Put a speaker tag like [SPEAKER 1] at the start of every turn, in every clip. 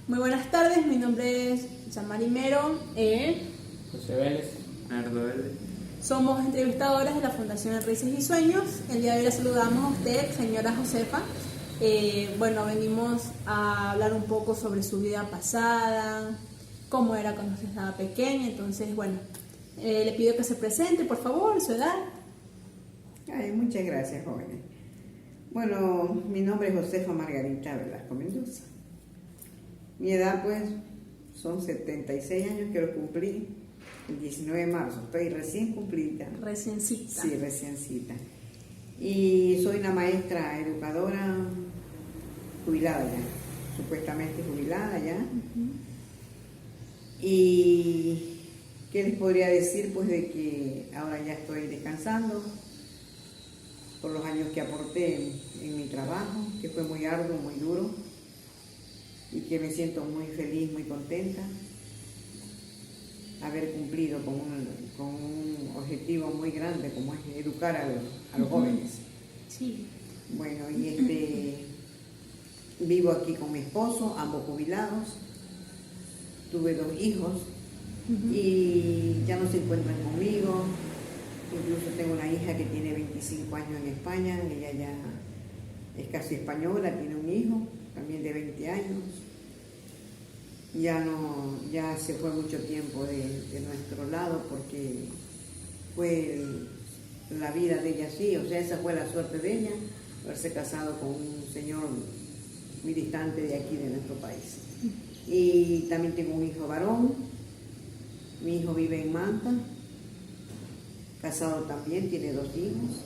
[SPEAKER 1] Muy buenas tardes, mi nombre es Samari Mero.
[SPEAKER 2] José Vélez, Nardo Verde.
[SPEAKER 1] Somos entrevistadoras de la Fundación Raíces y Sueños. El día de hoy la saludamos a usted, señora Josefa. Venimos a hablar un poco sobre su vida pasada, cómo era cuando usted estaba pequeña. Entonces, le pido que se presente, por favor, su edad.
[SPEAKER 3] Muchas gracias, jóvenes. Bueno, mi nombre es Josefa Margarita Velasco Mendoza. Mi edad, pues, son 76 años que lo cumplí el 19 de marzo. Estoy recién cumplida.
[SPEAKER 1] Reciencita.
[SPEAKER 3] Sí, reciencita. Y soy una maestra educadora jubilada ya, supuestamente jubilada ya. Y ¿qué les podría decir? Pues de que ahora ya estoy descansando por los años que aporté en mi trabajo, que fue muy arduo, muy duro, y que me siento muy feliz, muy contenta haber cumplido con un objetivo muy grande como es educar a los jóvenes.
[SPEAKER 1] Sí.
[SPEAKER 3] Bueno, vivo aquí con mi esposo, ambos jubilados, tuve 2 hijos y ya no se encuentran conmigo. Incluso tengo una hija que tiene 25 años en España, ella ya es casi española, tiene un hijo también de 20 años. Ya se fue mucho tiempo de nuestro lado porque fue la vida de ella así, o sea, esa fue la suerte de ella, haberse casado con un señor muy distante de aquí, de nuestro país. Y también tengo un hijo varón, mi hijo vive en Manta, casado también, tiene 2 hijos,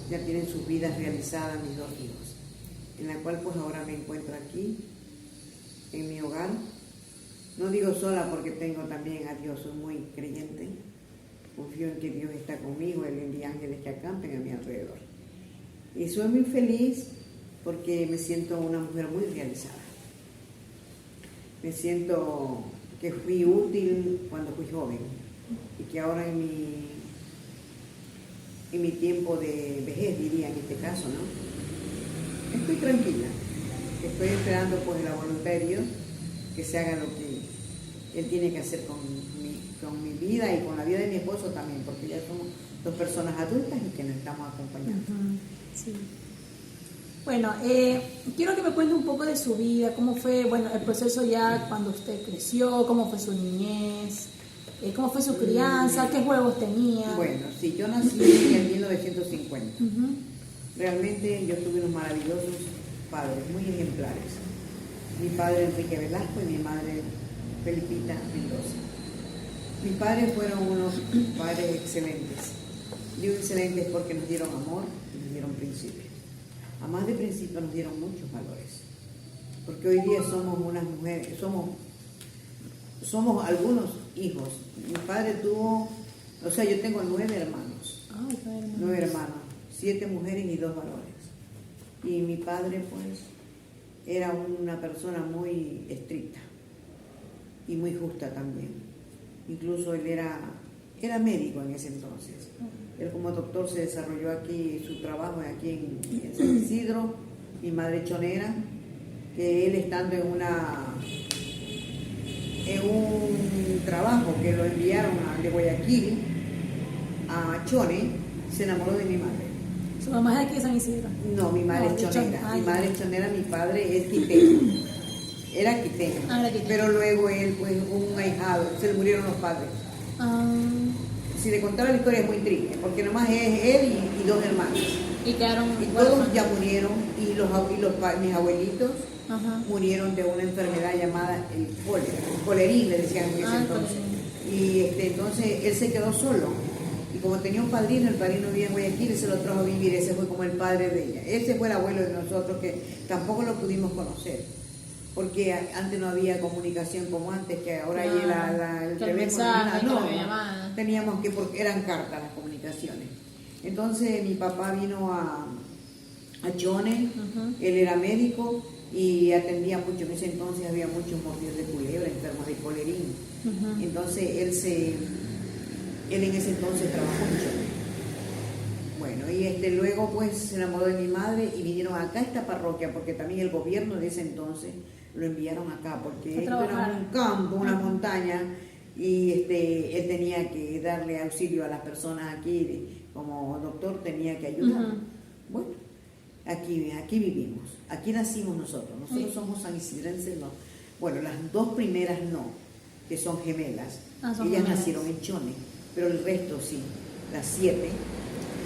[SPEAKER 3] ya tienen sus vidas realizadas mis 2 hijos, en la cual pues ahora me encuentro aquí, en mi hogar. No digo sola porque tengo también a Dios, soy muy creyente, confío en que Dios está conmigo, Él envía ángeles que acampen a mi alrededor. Y soy muy feliz porque me siento una mujer muy realizada. Me siento que fui útil cuando fui joven y que ahora en mi tiempo de vejez, diría en este caso, ¿no? Estoy tranquila, estoy esperando pues la voluntad de Dios que se haga lo que Él tiene que hacer con mi vida y con la vida de mi esposo también, porque ya somos 2 personas adultas y que nos estamos acompañando.
[SPEAKER 1] Sí. Bueno, quiero que me cuente un poco de su vida, cómo fue, el proceso ya cuando usted creció, cómo fue su niñez, cómo fue su crianza, qué juegos tenía.
[SPEAKER 3] Bueno, sí, yo nací en 1950. Realmente yo tuve unos maravillosos padres, muy ejemplares. Mi padre Enrique Velasco y mi madre Felipita Mendoza. Mis padres fueron unos padres excelentes. Digo excelentes porque nos dieron amor y nos dieron principios. Además de principios nos dieron muchos valores. Porque hoy día somos unas mujeres, somos algunos hijos. Mi padre tuvo, yo tengo 9 hermanos. 9 hermanos, 7 mujeres y 2 varones. Y mi padre pues era una persona muy estricta y muy justa también. Incluso él era médico en ese entonces. Él como doctor se desarrolló aquí, su trabajo aquí en San Isidro, mi madre chonera, que él estando en un trabajo que lo enviaron de Guayaquil a Chone, se enamoró de mi madre.
[SPEAKER 1] ¿Su mamá es de aquí de San Isidro?
[SPEAKER 3] No, mi madre es chonera. Mi madre es chonera, mi padre es quiteño. Era quiteño. Pero luego él, pues, un ahijado, se le murieron los padres. Si le contara la historia es muy triste, porque nomás es él y 2 hermanos.
[SPEAKER 1] Y quedaron.
[SPEAKER 3] Y todos ya murieron, y mis abuelitos murieron de una enfermedad llamada el colerín, le decían en ese entonces. Y entonces él se quedó solo. Y como tenía un padrino, el padrino vivía en Guayaquil y se lo trajo a vivir, ese fue como el padre de ella. Ese fue el abuelo de nosotros, que tampoco lo pudimos conocer, porque antes no había comunicación como antes, que ahora hay el teléfono. No, teníamos que, porque eran cartas las comunicaciones. Entonces mi papá vino a Chone, él era médico y atendía mucho. En ese entonces había muchos mordidos de culebra, enfermos de colerín. Entonces él en ese entonces trabajó mucho. Bueno, y luego pues se enamoró de mi madre y vinieron acá a esta parroquia, porque también el gobierno de ese entonces lo enviaron acá, porque
[SPEAKER 1] A
[SPEAKER 3] esto era
[SPEAKER 1] trabajar.
[SPEAKER 3] un campo, una
[SPEAKER 1] Ajá.
[SPEAKER 3] montaña, y él tenía que darle auxilio a las personas aquí, como doctor tenía que ayudar.
[SPEAKER 1] Ujú.
[SPEAKER 3] Bueno, aquí vivimos, aquí nacimos nosotros
[SPEAKER 1] Sí.
[SPEAKER 3] somos sanisidrenses, no. Bueno, las dos primeras no, que son gemelas,
[SPEAKER 1] Son
[SPEAKER 3] ellas
[SPEAKER 1] gemelas.
[SPEAKER 3] nacieron en Chone, pero el resto sí, las 7.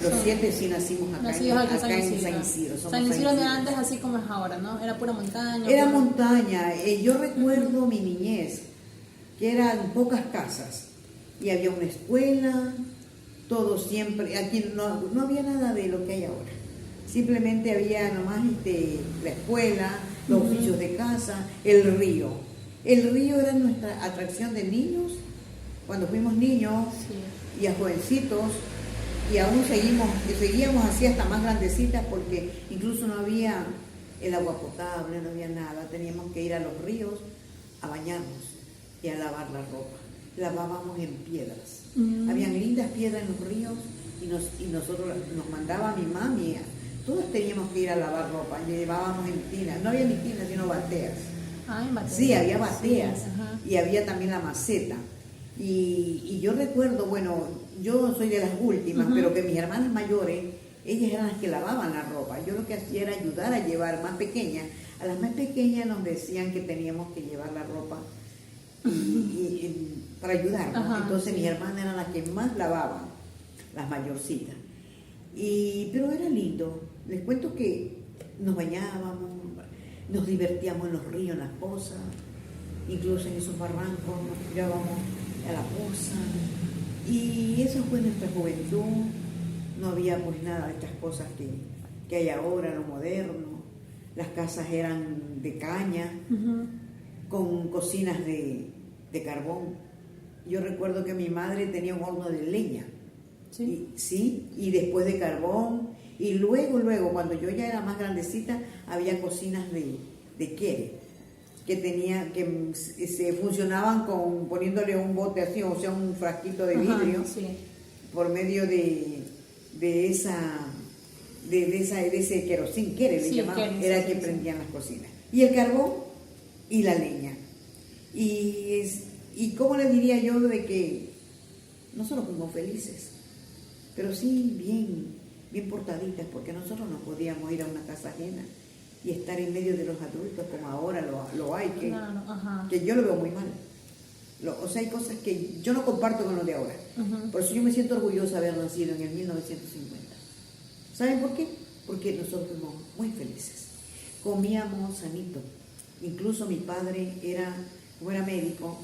[SPEAKER 3] Los
[SPEAKER 1] Son
[SPEAKER 3] 7 sí nacimos acá,
[SPEAKER 1] nacidos aquí en
[SPEAKER 3] acá en San Isidro. somos
[SPEAKER 1] San Isidro de
[SPEAKER 3] Isidro.
[SPEAKER 1] antes así como es ahora, ¿no? Era pura montaña.
[SPEAKER 3] Era
[SPEAKER 1] pura-
[SPEAKER 3] montaña. Yo recuerdo mi niñez, que eran pocas casas y había una escuela, todo siempre. Aquí no había nada de lo que hay ahora. Simplemente había nomás la escuela, los
[SPEAKER 1] Ujú.
[SPEAKER 3] oficios de casa, el río. El río era nuestra atracción de niños, cuando fuimos niños
[SPEAKER 1] Sí.
[SPEAKER 3] y a jovencitos, y aún seguíamos así hasta más grandecitas, porque incluso no había el agua potable, no había nada, teníamos que ir a los ríos a bañarnos y a lavar la ropa. Lavábamos en piedras. Habían lindas piedras en los ríos y nosotros nos mandaba mi mami, todos teníamos que ir a lavar ropa, llevábamos en tinas, no había ni tinas sino bateas.
[SPEAKER 1] Ah, en bateas.
[SPEAKER 3] Sí, había bateas
[SPEAKER 1] Sí, ajá.
[SPEAKER 3] y había también la maceta. Y yo recuerdo, bueno, yo soy de las últimas,
[SPEAKER 1] Ujú.
[SPEAKER 3] pero que mis hermanas mayores, ellas eran las que lavaban la ropa. Yo lo que hacía era ayudar a llevar más pequeñas. A las más pequeñas nos decían que teníamos que llevar la ropa para ayudar, ¿no?
[SPEAKER 1] Ajá,
[SPEAKER 3] Entonces
[SPEAKER 1] sí.
[SPEAKER 3] mis hermanas eran las que más lavaban, las mayorcitas. Pero era lindo. Les cuento que nos bañábamos, nos divertíamos en los ríos, en las pozas, incluso en esos barrancos nos tirábamos a la poza. Y eso fue nuestra juventud. No había pues nada de estas cosas que hay ahora, lo moderno. Las casas eran de caña,
[SPEAKER 1] Ujú.
[SPEAKER 3] con cocinas de carbón. Yo recuerdo que mi madre tenía un horno de leña.
[SPEAKER 1] Sí.
[SPEAKER 3] Y después de carbón, y luego, cuando yo ya era más grandecita, había cocinas de quere, que se funcionaban poniéndole un bote así, o sea, un frasquito de
[SPEAKER 1] Ajá,
[SPEAKER 3] vidrio,
[SPEAKER 1] sí.
[SPEAKER 3] por medio de ese querosín, quere le
[SPEAKER 1] Sí,
[SPEAKER 3] llamaban,
[SPEAKER 1] quere,
[SPEAKER 3] era
[SPEAKER 1] sí,
[SPEAKER 3] que
[SPEAKER 1] sí,
[SPEAKER 3] prendían las cocinas. Y el carbón y la leña. Y cómo le diría yo de que nosotros fuimos felices, pero sí bien portaditas, porque nosotros no podíamos ir a una casa ajena y estar en medio de los adultos como ahora lo hay,
[SPEAKER 1] Claro, ajá.
[SPEAKER 3] que yo lo veo muy mal. O sea, hay cosas que yo no comparto con los de ahora.
[SPEAKER 1] Ujú.
[SPEAKER 3] Por eso yo me siento orgullosa de haber nacido en el 1950. ¿Saben por qué? Porque nosotros fuimos muy felices. Comíamos sanito. Incluso mi padre como era médico,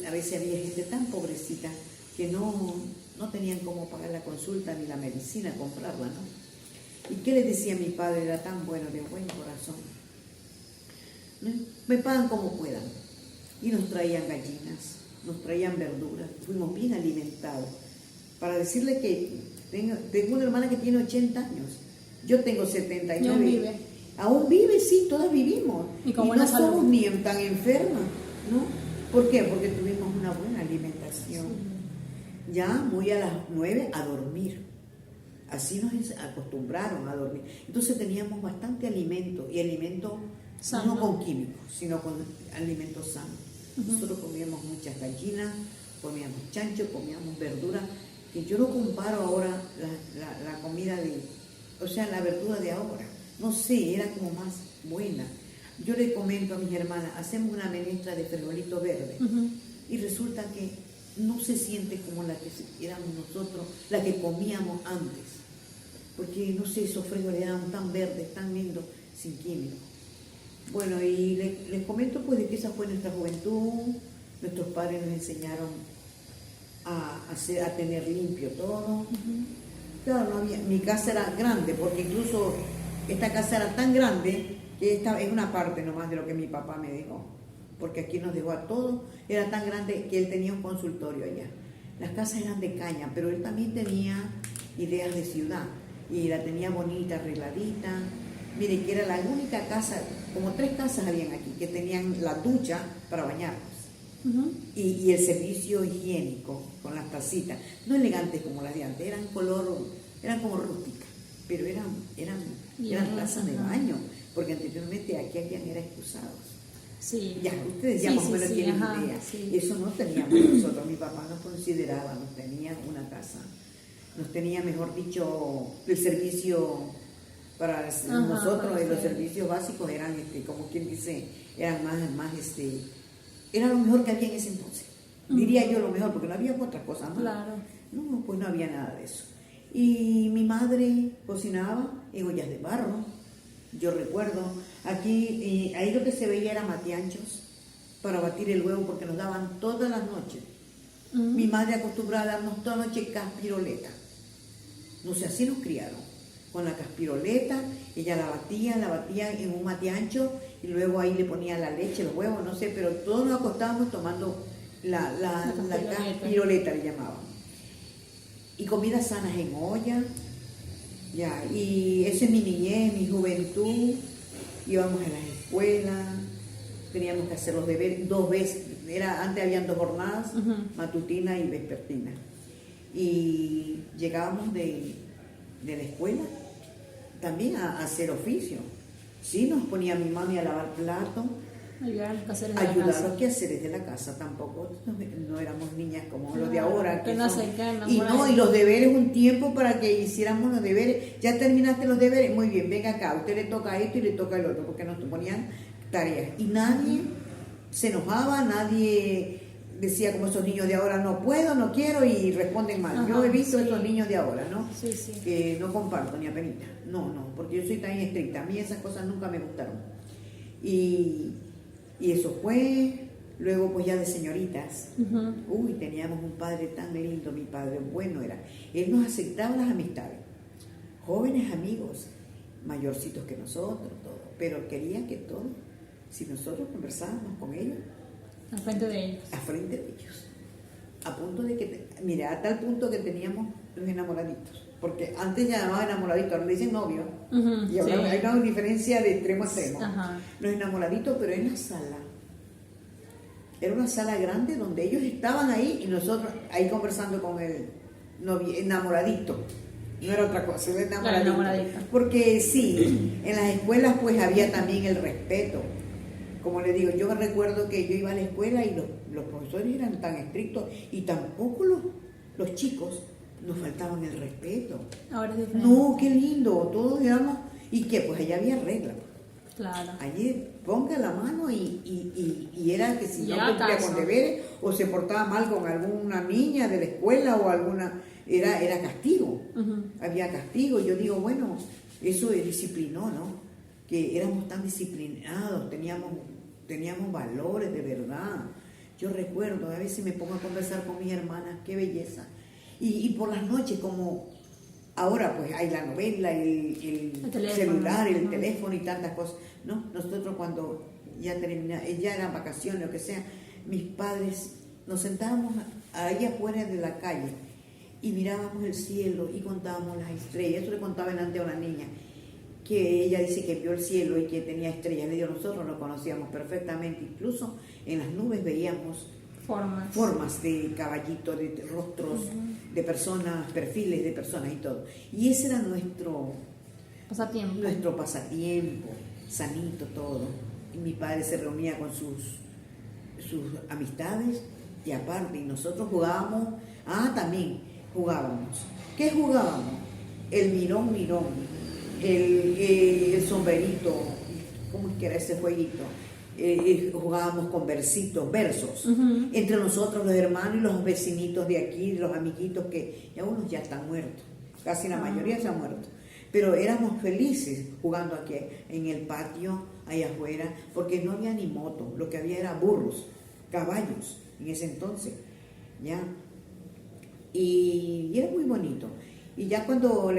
[SPEAKER 3] a veces había gente tan pobrecita que no tenían cómo pagar la consulta ni la medicina, comprarla, ¿no? ¿Y qué le decía mi padre? Era tan bueno, de buen corazón. ¿No? Me pagan como puedan. Y nos traían gallinas, nos traían verduras, fuimos bien alimentados. Para decirle que tengo una hermana que tiene 80 años, yo tengo 79.
[SPEAKER 1] ¿Y aún vive?
[SPEAKER 3] Aún vive, sí, todas vivimos.
[SPEAKER 1] Y con buena
[SPEAKER 3] no
[SPEAKER 1] salud.
[SPEAKER 3] somos ni tan enfermas, ¿no? ¿Por qué? Porque tuvimos una buena alimentación. Ya muy a las 9 a dormir. Así nos acostumbraron a dormir. Entonces teníamos bastante alimento, y alimento
[SPEAKER 1] Sano.
[SPEAKER 3] no con químicos, sino con alimentos sanos.
[SPEAKER 1] Ujú.
[SPEAKER 3] Nosotros comíamos muchas gallinas, comíamos chancho, comíamos verduras, que yo no comparo ahora la comida la verdura de ahora. No sé, era como más buena. Yo le comento a mis hermanas, hacemos una menestra de frijolito verde,
[SPEAKER 1] Ujú.
[SPEAKER 3] y resulta que no se siente como la que éramos nosotros, la que comíamos antes. Porque, no sé, esos frijoles eran tan verdes, tan lindos, sin químicos. Bueno, y les comento pues de que esa fue nuestra juventud. Nuestros padres nos enseñaron a tener limpio todo.
[SPEAKER 1] Ujú.
[SPEAKER 3] Claro, no había, mi casa era grande, porque incluso esta casa era tan grande que esta es una parte nomás de lo que mi papá me dejó, porque aquí nos dejó a todos. Era tan grande que él tenía un consultorio allá. Las casas eran de caña, pero él también tenía ideas de ciudad y la tenía bonita, arregladita. Mire, que era la única casa, como 3 casas habían aquí, que tenían la ducha para bañarnos.
[SPEAKER 1] Ujú.
[SPEAKER 3] Y el servicio higiénico con las tacitas, no elegantes como las de antes, eran como rústicas, pero eran
[SPEAKER 1] Bien,
[SPEAKER 3] tazas de
[SPEAKER 1] ajá.
[SPEAKER 3] baño, porque anteriormente aquí habían era excusados.
[SPEAKER 1] Sí.
[SPEAKER 3] Ya, ustedes ya más o menos tienen idea.
[SPEAKER 1] Sí.
[SPEAKER 3] Eso no teníamos nosotros. Mi papá nos consideraba, nos tenía una casa, nos tenía, mejor dicho, el servicio para nosotros, los servicios básicos eran, como quien dice, eran más, era lo mejor que había en ese entonces. Diría yo lo mejor, porque no había otras cosas más.
[SPEAKER 1] Claro.
[SPEAKER 3] No, pues no había nada de eso. Y mi madre cocinaba en ollas de barro. Yo recuerdo, aquí, ahí lo que se veía era matianchos para batir el huevo, porque nos daban todas las noches. Mi madre acostumbraba a darnos toda la noche caspiroleta. No sé, así nos criaron. Con la caspiroleta, ella la batía en un matiancho y luego ahí le ponía la leche, los huevos, no sé, pero todos nos acostábamos tomando la caspiroleta, le llamaban. Y comidas sanas en olla. Ya, y esa es mi niñez, mi juventud. Íbamos a las escuelas, teníamos que hacer los deberes 2 veces. Antes habían 2 jornadas, matutina y vespertina. Y llegábamos de la escuela también a hacer oficio. Sí, nos ponía mi mami a lavar platos,
[SPEAKER 1] ayudar a
[SPEAKER 3] los quehaceres de la casa. Tampoco no éramos niñas como los de ahora. Y los deberes, un tiempo para que hiciéramos los deberes. Ya terminaste los deberes, muy bien, venga acá, a usted le toca esto y le toca el otro, porque nos ponían tareas. Y nadie se enojaba, nadie decía como esos niños de ahora, no puedo, no quiero, y responden mal. Yo he visto esos niños de ahora, ¿no? Que no comparto ni apenita. No, porque yo soy tan estricta. A mí esas cosas nunca me gustaron. Y eso fue, luego pues ya de señoritas. Uy, teníamos un padre tan lindo, mi padre, bueno era. Él nos aceptaba las amistades. Jóvenes amigos, mayorcitos que nosotros, todo. Pero quería que todos, si nosotros conversábamos con ellos,
[SPEAKER 1] al frente de ellos.
[SPEAKER 3] A frente de ellos. A punto de que, mira, a tal punto que teníamos los enamoraditos. Porque antes ya llamaban enamoraditos, ahora le dicen novio. Y ahora hay una diferencia de extremo a extremo. Los enamoraditos, pero en la sala. Era una sala grande donde ellos estaban ahí y nosotros ahí conversando con el enamoradito. No era otra cosa, era enamoradito. Porque sí, en las escuelas pues había también el respeto. Como le digo, yo recuerdo que yo iba a la escuela y los profesores eran tan estrictos y tampoco los chicos nos faltaban el respeto.
[SPEAKER 1] Ahora es diferente.
[SPEAKER 3] No, qué lindo, todos éramos, y que pues allá había reglas.
[SPEAKER 1] Claro.
[SPEAKER 3] Allí ponga la mano y era que si no cumplía con deberes o se portaba mal con alguna niña de la escuela o alguna, era castigo. Había castigo. Yo digo, bueno, eso disciplinó, ¿no? Que éramos tan disciplinados, teníamos valores de verdad. Yo recuerdo, a veces me pongo a conversar con mis hermanas, qué belleza. Y por las noches, como ahora pues hay la novela, el celular, el teléfono y tantas cosas. No, nosotros cuando ya eran vacaciones, lo que sea, mis padres nos sentábamos ahí afuera de la calle y mirábamos el cielo y contábamos las estrellas. Eso le contaba delante a una niña, que ella dice que vio el cielo y que tenía estrellas. Le digo, nosotros lo conocíamos perfectamente, incluso en las nubes veíamos formas de caballitos, de rostros, de personas, perfiles de personas y todo. Y ese era nuestro pasatiempo, sanito todo. Y mi padre se reunía con sus amistades y aparte, y nosotros jugábamos, también jugábamos. ¿Qué jugábamos? El mirón, el sombrerito, ¿cómo es que era ese jueguito? Jugábamos con versos, entre nosotros los hermanos y los vecinitos de aquí, los amiguitos que ya unos ya están muertos, casi la mayoría se han muerto, pero éramos felices jugando aquí en el patio, allá afuera, porque no había ni moto, lo que había era burros, caballos en ese entonces, ya, y era muy bonito. Y ya cuando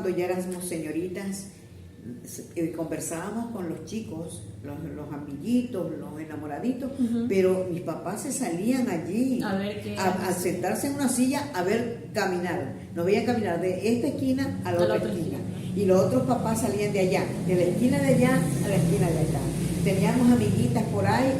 [SPEAKER 3] ya éramos señoritas, conversábamos con los chicos, los amiguitos, los enamoraditos, pero mis papás se salían allí a sentarse en una silla a ver caminar. Nos veían caminar de esta esquina a la otra esquina. Y los otros papás salían de allá, de la esquina de allá a la esquina de allá. Teníamos amiguitas por ahí,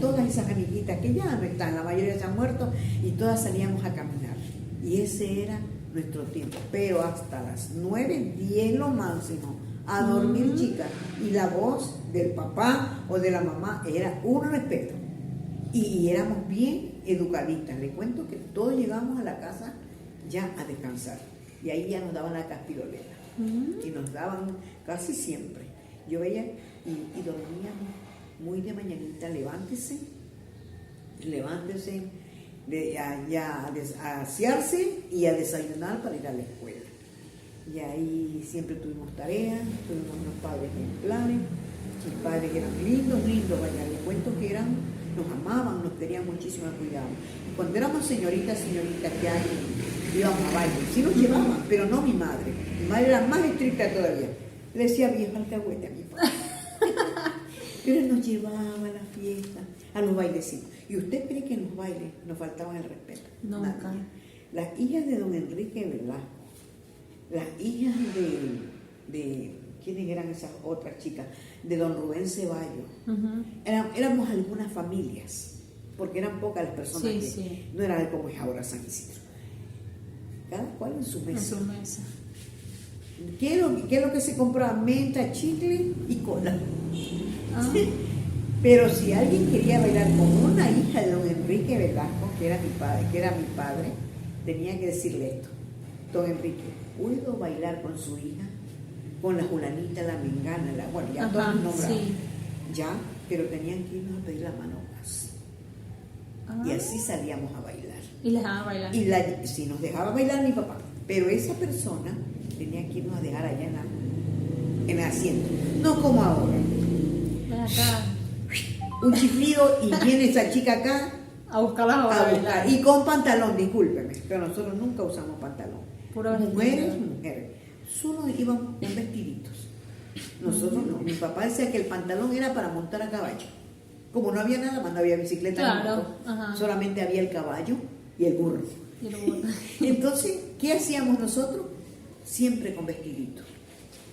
[SPEAKER 3] todas esas amiguitas que ya no están, la mayoría se han muerto, y todas salíamos a caminar. Y ese era nuestro tiempo, pero hasta las 9, 10 lo máximo, a dormir, chica. Y la voz del papá o de la mamá era un respeto. Y éramos bien educaditas. Le cuento que todos llegamos a la casa ya a descansar. Y ahí ya nos daban la caspirolera. Y nos daban casi siempre. Yo veía y dormíamos muy de mañanita, levántese, a asearse y a desayunar para ir a la escuela. Y ahí siempre tuvimos tareas, tuvimos unos padres ejemplares, mis padres eran lindos, vaya, les cuento que nos amaban, nos querían muchísimo, nos cuidaban. Y cuando éramos señoritas que hay, íbamos a baile, sí nos llevaban, pero no mi madre era más estricta todavía, le decía viejo alcahuete a mi padre. Pero él nos llevaba a la fiesta, a los bailecitos. ¿Y usted cree que en los bailes nos faltaban el respeto?
[SPEAKER 1] Nunca.
[SPEAKER 3] Las hijas de don Enrique Velasco, las hijas de ¿quiénes eran esas otras chicas? De don Rubén Ceballos. Éramos algunas familias, porque eran pocas las personas no era como es ahora San Isidro. Cada cual en su mesa. ¿Qué es lo que se compraba? Menta, chicle y cola. Pero si alguien quería bailar con una hija de don Enrique Velasco, que era mi padre, tenía que decirle esto: don Enrique, ¿puedo bailar con su hija? Con la Julanita, la Mengana, bueno, ya todos nombrados. Ya, pero tenían que irnos a pedir la mano más. Y así salíamos a bailar.
[SPEAKER 1] ¿Y les dejaba bailar?
[SPEAKER 3] Sí, nos dejaba bailar mi papá, pero esa persona tenía que irnos a dejar allá en el asiento. No como ahora.
[SPEAKER 1] Acá.
[SPEAKER 3] Un chiflido y viene esa chica acá
[SPEAKER 1] a buscar.
[SPEAKER 3] Y con pantalón, discúlpeme, pero nosotros nunca usamos pantalón. Mujeres. Solo íbamos en vestiditos. Nosotros no. Mi papá decía que el pantalón era para montar a caballo. Como no había nada más, no había bicicleta, solamente había el caballo y el burro. Entonces, ¿qué hacíamos nosotros? Siempre con vestiditos.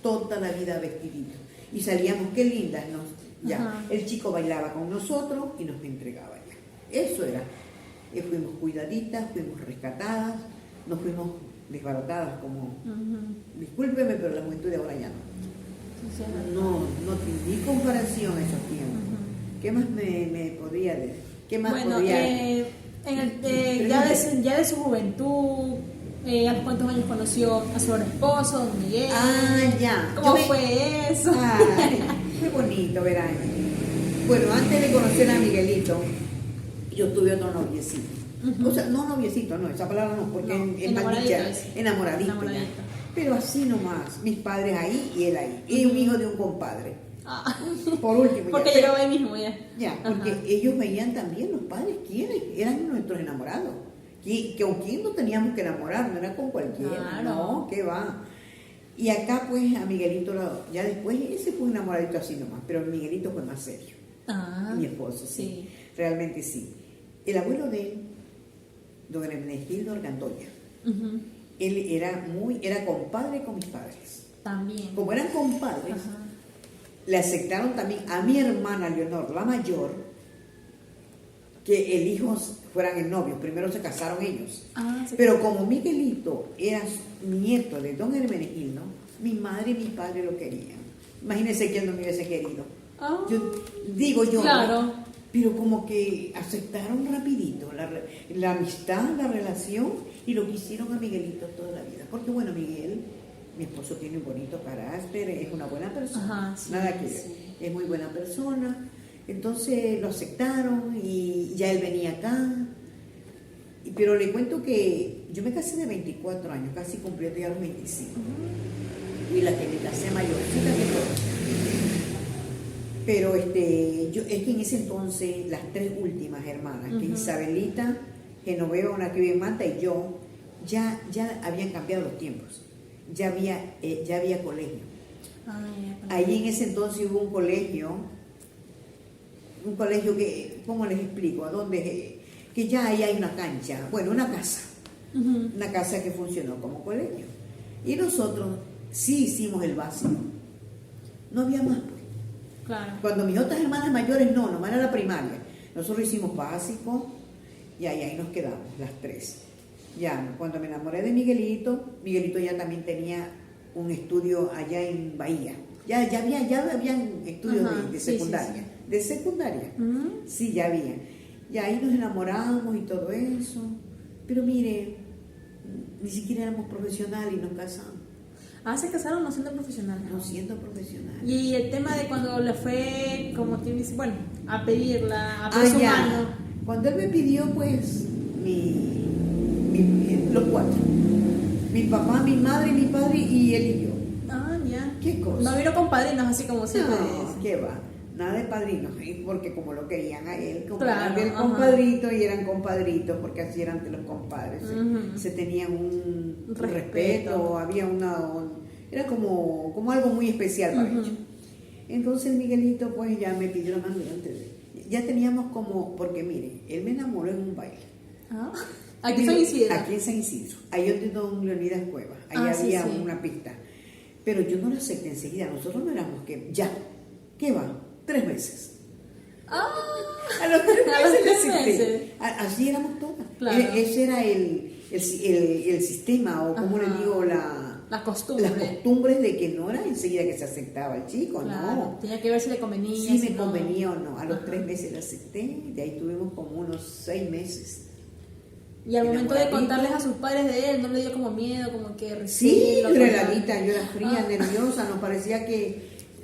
[SPEAKER 3] Toda la vida vestiditos. Y salíamos, qué lindas, el chico bailaba con nosotros y nos entregaba ya. Eso era. Fuimos cuidaditas, fuimos rescatadas, nos fuimos desbaratadas como, discúlpeme, pero la juventud de ahora ya no. No tiene ni comparación a esos tiempos. ¿Qué más me podría decir? ¿Qué más podría?
[SPEAKER 1] Ya de su juventud, ¿a los cuántos años conoció a su esposo, don Miguel? ¿Cómo fue eso?
[SPEAKER 3] Qué bonito, verán. Bueno, antes de conocer a Miguelito, yo tuve otro noviecito. O sea, no noviecito, no, esa palabra no, porque enamoradito. Pero así nomás, mis padres ahí y él ahí. Y un hijo de un compadre. Por último.
[SPEAKER 1] Porque llegaba ahí mismo ya.
[SPEAKER 3] Porque ellos veían también los padres quiénes eran nuestros enamorados. ¿Con quién nos teníamos que enamorar? No era con cualquiera, no, ¿qué va? Y acá pues a Miguelito, ya después ese fue un enamoradito así nomás, pero Miguelito fue más serio. Mi esposo, sí. Realmente sí. El abuelo de él, don Hermenegildo Argandoña, él era compadre con mis padres.
[SPEAKER 1] También.
[SPEAKER 3] Como eran compadres, le aceptaron también a mi hermana Leonor, la mayor, que el hijo fueran el novio. Primero se casaron ellos. Pero como Miguelito era nieto de don Hermenegildo, mi madre y mi padre lo querían. Imagínense quién no me hubiese querido.
[SPEAKER 1] Claro.
[SPEAKER 3] Pero como que aceptaron rapidito la amistad, la relación, y lo quisieron a Miguelito toda la vida. Porque bueno, Miguel, mi esposo, tiene un bonito carácter, es una buena persona, nada que ver, es muy buena persona. Entonces lo aceptaron y ya él venía acá. Pero le cuento que yo me casé de 24 años, casi cumpliendo ya los 25. Y la que me casé mayorcita que todo. Pero es que en ese entonces las tres últimas hermanas, que Isabelita, Genoveva, una que vive en Manta, y yo, ya habían cambiado los tiempos. Ya había colegio. Ahí en ese entonces hubo un colegio que, ¿cómo les explico? ¿A dónde? Que ya ahí hay una cancha, bueno, una casa que funcionó como colegio. Y nosotros sí hicimos el básico. No había más, pues.
[SPEAKER 1] Claro.
[SPEAKER 3] Cuando mis otras hermanas mayores nomás era la primaria. Nosotros hicimos básico y ahí nos quedamos, las tres. Ya, cuando me enamoré de Miguelito ya también tenía un estudio allá en Bahía. Ya habían estudios de secundaria.
[SPEAKER 1] Sí.
[SPEAKER 3] De secundaria.
[SPEAKER 1] Ujú.
[SPEAKER 3] Sí, ya había. Y ahí nos enamoramos y todo eso. Pero mire, ni siquiera éramos profesionales y nos casamos.
[SPEAKER 1] Ah, se casaron no siendo profesionales.
[SPEAKER 3] No siendo profesionales.
[SPEAKER 1] Y el tema de cuando le fue, como quien dice, bueno, a pedirla, a pedir su mano.
[SPEAKER 3] Cuando él me pidió, pues, los cuatro. Mi papá, mi madre, mi padre y él y yo.
[SPEAKER 1] Ah, ya.
[SPEAKER 3] ¿Qué cosa?
[SPEAKER 1] No vino con padrinos, así como siempre.
[SPEAKER 3] No, ¿qué va? Nada de padrinos, porque como lo querían a él, como
[SPEAKER 1] Claro,
[SPEAKER 3] era el
[SPEAKER 1] ajá.
[SPEAKER 3] compadrito y eran compadritos, porque así eran de los compadres.
[SPEAKER 1] Ujú.
[SPEAKER 3] Se tenían un
[SPEAKER 1] Respeto.
[SPEAKER 3] respeto, había era como algo muy especial para
[SPEAKER 1] Ujú.
[SPEAKER 3] ellos. Entonces Miguelito pues ya me pidió la mano delante de él. Ya teníamos porque mire, él me enamoró en un baile.
[SPEAKER 1] Ah, aquí San Isidro.
[SPEAKER 3] Aquí en San Isidro, ahí donde don Leonidas Cuevas, ahí
[SPEAKER 1] Sí,
[SPEAKER 3] había
[SPEAKER 1] sí.
[SPEAKER 3] una pista. Pero yo no la acepté enseguida, nosotros no éramos ¿qué va? 3 meses.
[SPEAKER 1] Ah,
[SPEAKER 3] A los 3
[SPEAKER 1] a los
[SPEAKER 3] meses la
[SPEAKER 1] 3
[SPEAKER 3] acepté.
[SPEAKER 1] meses.
[SPEAKER 3] Así éramos todas.
[SPEAKER 1] Claro.
[SPEAKER 3] Ese era el sistema, o como
[SPEAKER 1] Ajá.
[SPEAKER 3] le digo,
[SPEAKER 1] las costumbres.
[SPEAKER 3] las costumbres de que no era enseguida que se aceptaba el chico,
[SPEAKER 1] Claro,
[SPEAKER 3] no.
[SPEAKER 1] tenía que ver si le convenía.
[SPEAKER 3] Si
[SPEAKER 1] si
[SPEAKER 3] me
[SPEAKER 1] no.
[SPEAKER 3] convenía o no. A los
[SPEAKER 1] Ajá.
[SPEAKER 3] 3 meses la acepté, de ahí tuvimos como unos 6 meses.
[SPEAKER 1] Y al momento de
[SPEAKER 3] Enamoradito.
[SPEAKER 1] contarles a sus padres de él, ¿no le dio como miedo, como que
[SPEAKER 3] Sí,
[SPEAKER 1] recelo?
[SPEAKER 3] reladita, yo era fría,
[SPEAKER 1] Ah.
[SPEAKER 3] nerviosa,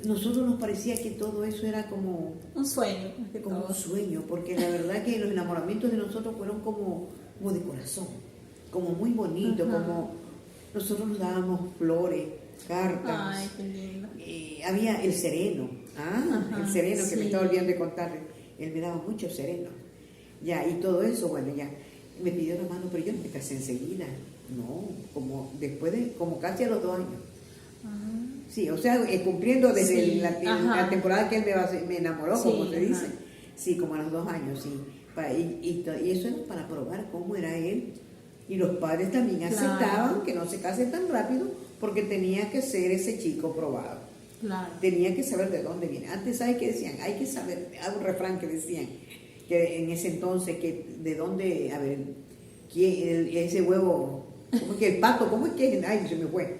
[SPEAKER 3] nosotros nos parecía que todo eso era como
[SPEAKER 1] Un sueño, más que
[SPEAKER 3] un
[SPEAKER 1] todo.
[SPEAKER 3] sueño, porque la verdad que los enamoramientos de nosotros fueron como de corazón, como muy bonito,
[SPEAKER 1] Ajá.
[SPEAKER 3] como nosotros nos dábamos flores, cartas.
[SPEAKER 1] Ay, qué lindo.
[SPEAKER 3] Había el sereno,
[SPEAKER 1] Ajá,
[SPEAKER 3] el sereno que
[SPEAKER 1] sí.
[SPEAKER 3] me estaba olvidando de contarle, él me daba mucho sereno, ya, y todo eso, bueno, ya, me pidió la mano, pero yo no me casé enseguida, no, como casi a los 2 años.
[SPEAKER 1] Ah.
[SPEAKER 3] Sí, o sea, cumpliendo desde
[SPEAKER 1] Sí,
[SPEAKER 3] la
[SPEAKER 1] ajá.
[SPEAKER 3] temporada que él me enamoró,
[SPEAKER 1] Sí,
[SPEAKER 3] como se dice.
[SPEAKER 1] ajá.
[SPEAKER 3] Sí, como a los 2 años, sí. Y eso era para probar cómo era él. Y los padres también
[SPEAKER 1] Claro.
[SPEAKER 3] aceptaban que no se case tan rápido porque tenía que ser ese chico probado.
[SPEAKER 1] Claro.
[SPEAKER 3] Tenía que saber de dónde viene. Antes, ¿sabes qué decían? Hay que saber, hay un refrán que decían, que en ese entonces, que de dónde, a ver, ese huevo, ¿cómo es que el pato? ¿Cómo es que? Ay, se me fue.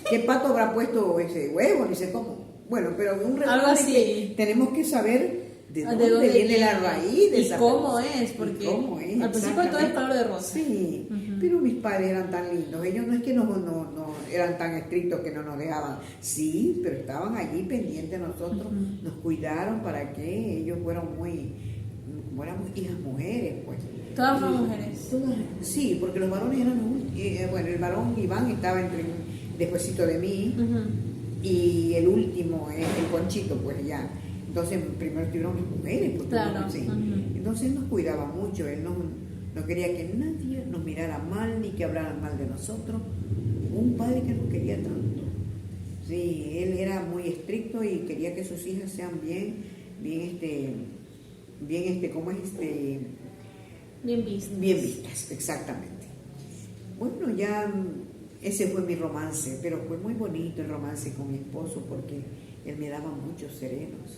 [SPEAKER 3] ¿Qué pato habrá puesto ese huevo? Ni sé cómo. Bueno, pero un refrán
[SPEAKER 1] Algo
[SPEAKER 3] de
[SPEAKER 1] así.
[SPEAKER 3] que tenemos que saber de
[SPEAKER 1] ¿De
[SPEAKER 3] dónde viene la raíz de
[SPEAKER 1] y
[SPEAKER 3] esa
[SPEAKER 1] cómo
[SPEAKER 3] cosa.
[SPEAKER 1] es,
[SPEAKER 3] Y
[SPEAKER 1] porque
[SPEAKER 3] cómo es,
[SPEAKER 1] al principio todo es
[SPEAKER 3] exactamente.
[SPEAKER 1] color de rosa.
[SPEAKER 3] Sí,
[SPEAKER 1] Ujú.
[SPEAKER 3] pero mis padres eran tan lindos. Ellos no es que no eran tan estrictos que no nos dejaban. Sí, pero estaban allí pendientes de nosotros.
[SPEAKER 1] Ujú.
[SPEAKER 3] Nos cuidaron para que ellos fueran como éramos hijas mujeres, pues.
[SPEAKER 1] Todas fueron mujeres.
[SPEAKER 3] Sí, porque los varones eran bueno, el varón Iván estaba despuésito de mí.
[SPEAKER 1] Ujú.
[SPEAKER 3] Y el último es el Conchito, pues ya. Entonces, primero estuvieron las mujeres, porque
[SPEAKER 1] Claro,
[SPEAKER 3] sí.
[SPEAKER 1] ujú.
[SPEAKER 3] Entonces él nos cuidaba mucho, él no quería que nadie nos mirara mal ni que hablaran mal de nosotros. Un padre que nos quería tanto. Sí, él era muy estricto y quería que sus hijas sean ¿cómo es
[SPEAKER 1] Bien visto.
[SPEAKER 3] Bien vistas, exactamente. Bueno, ya ese fue mi romance, pero fue muy bonito el romance con mi esposo porque él me daba muchos serenos.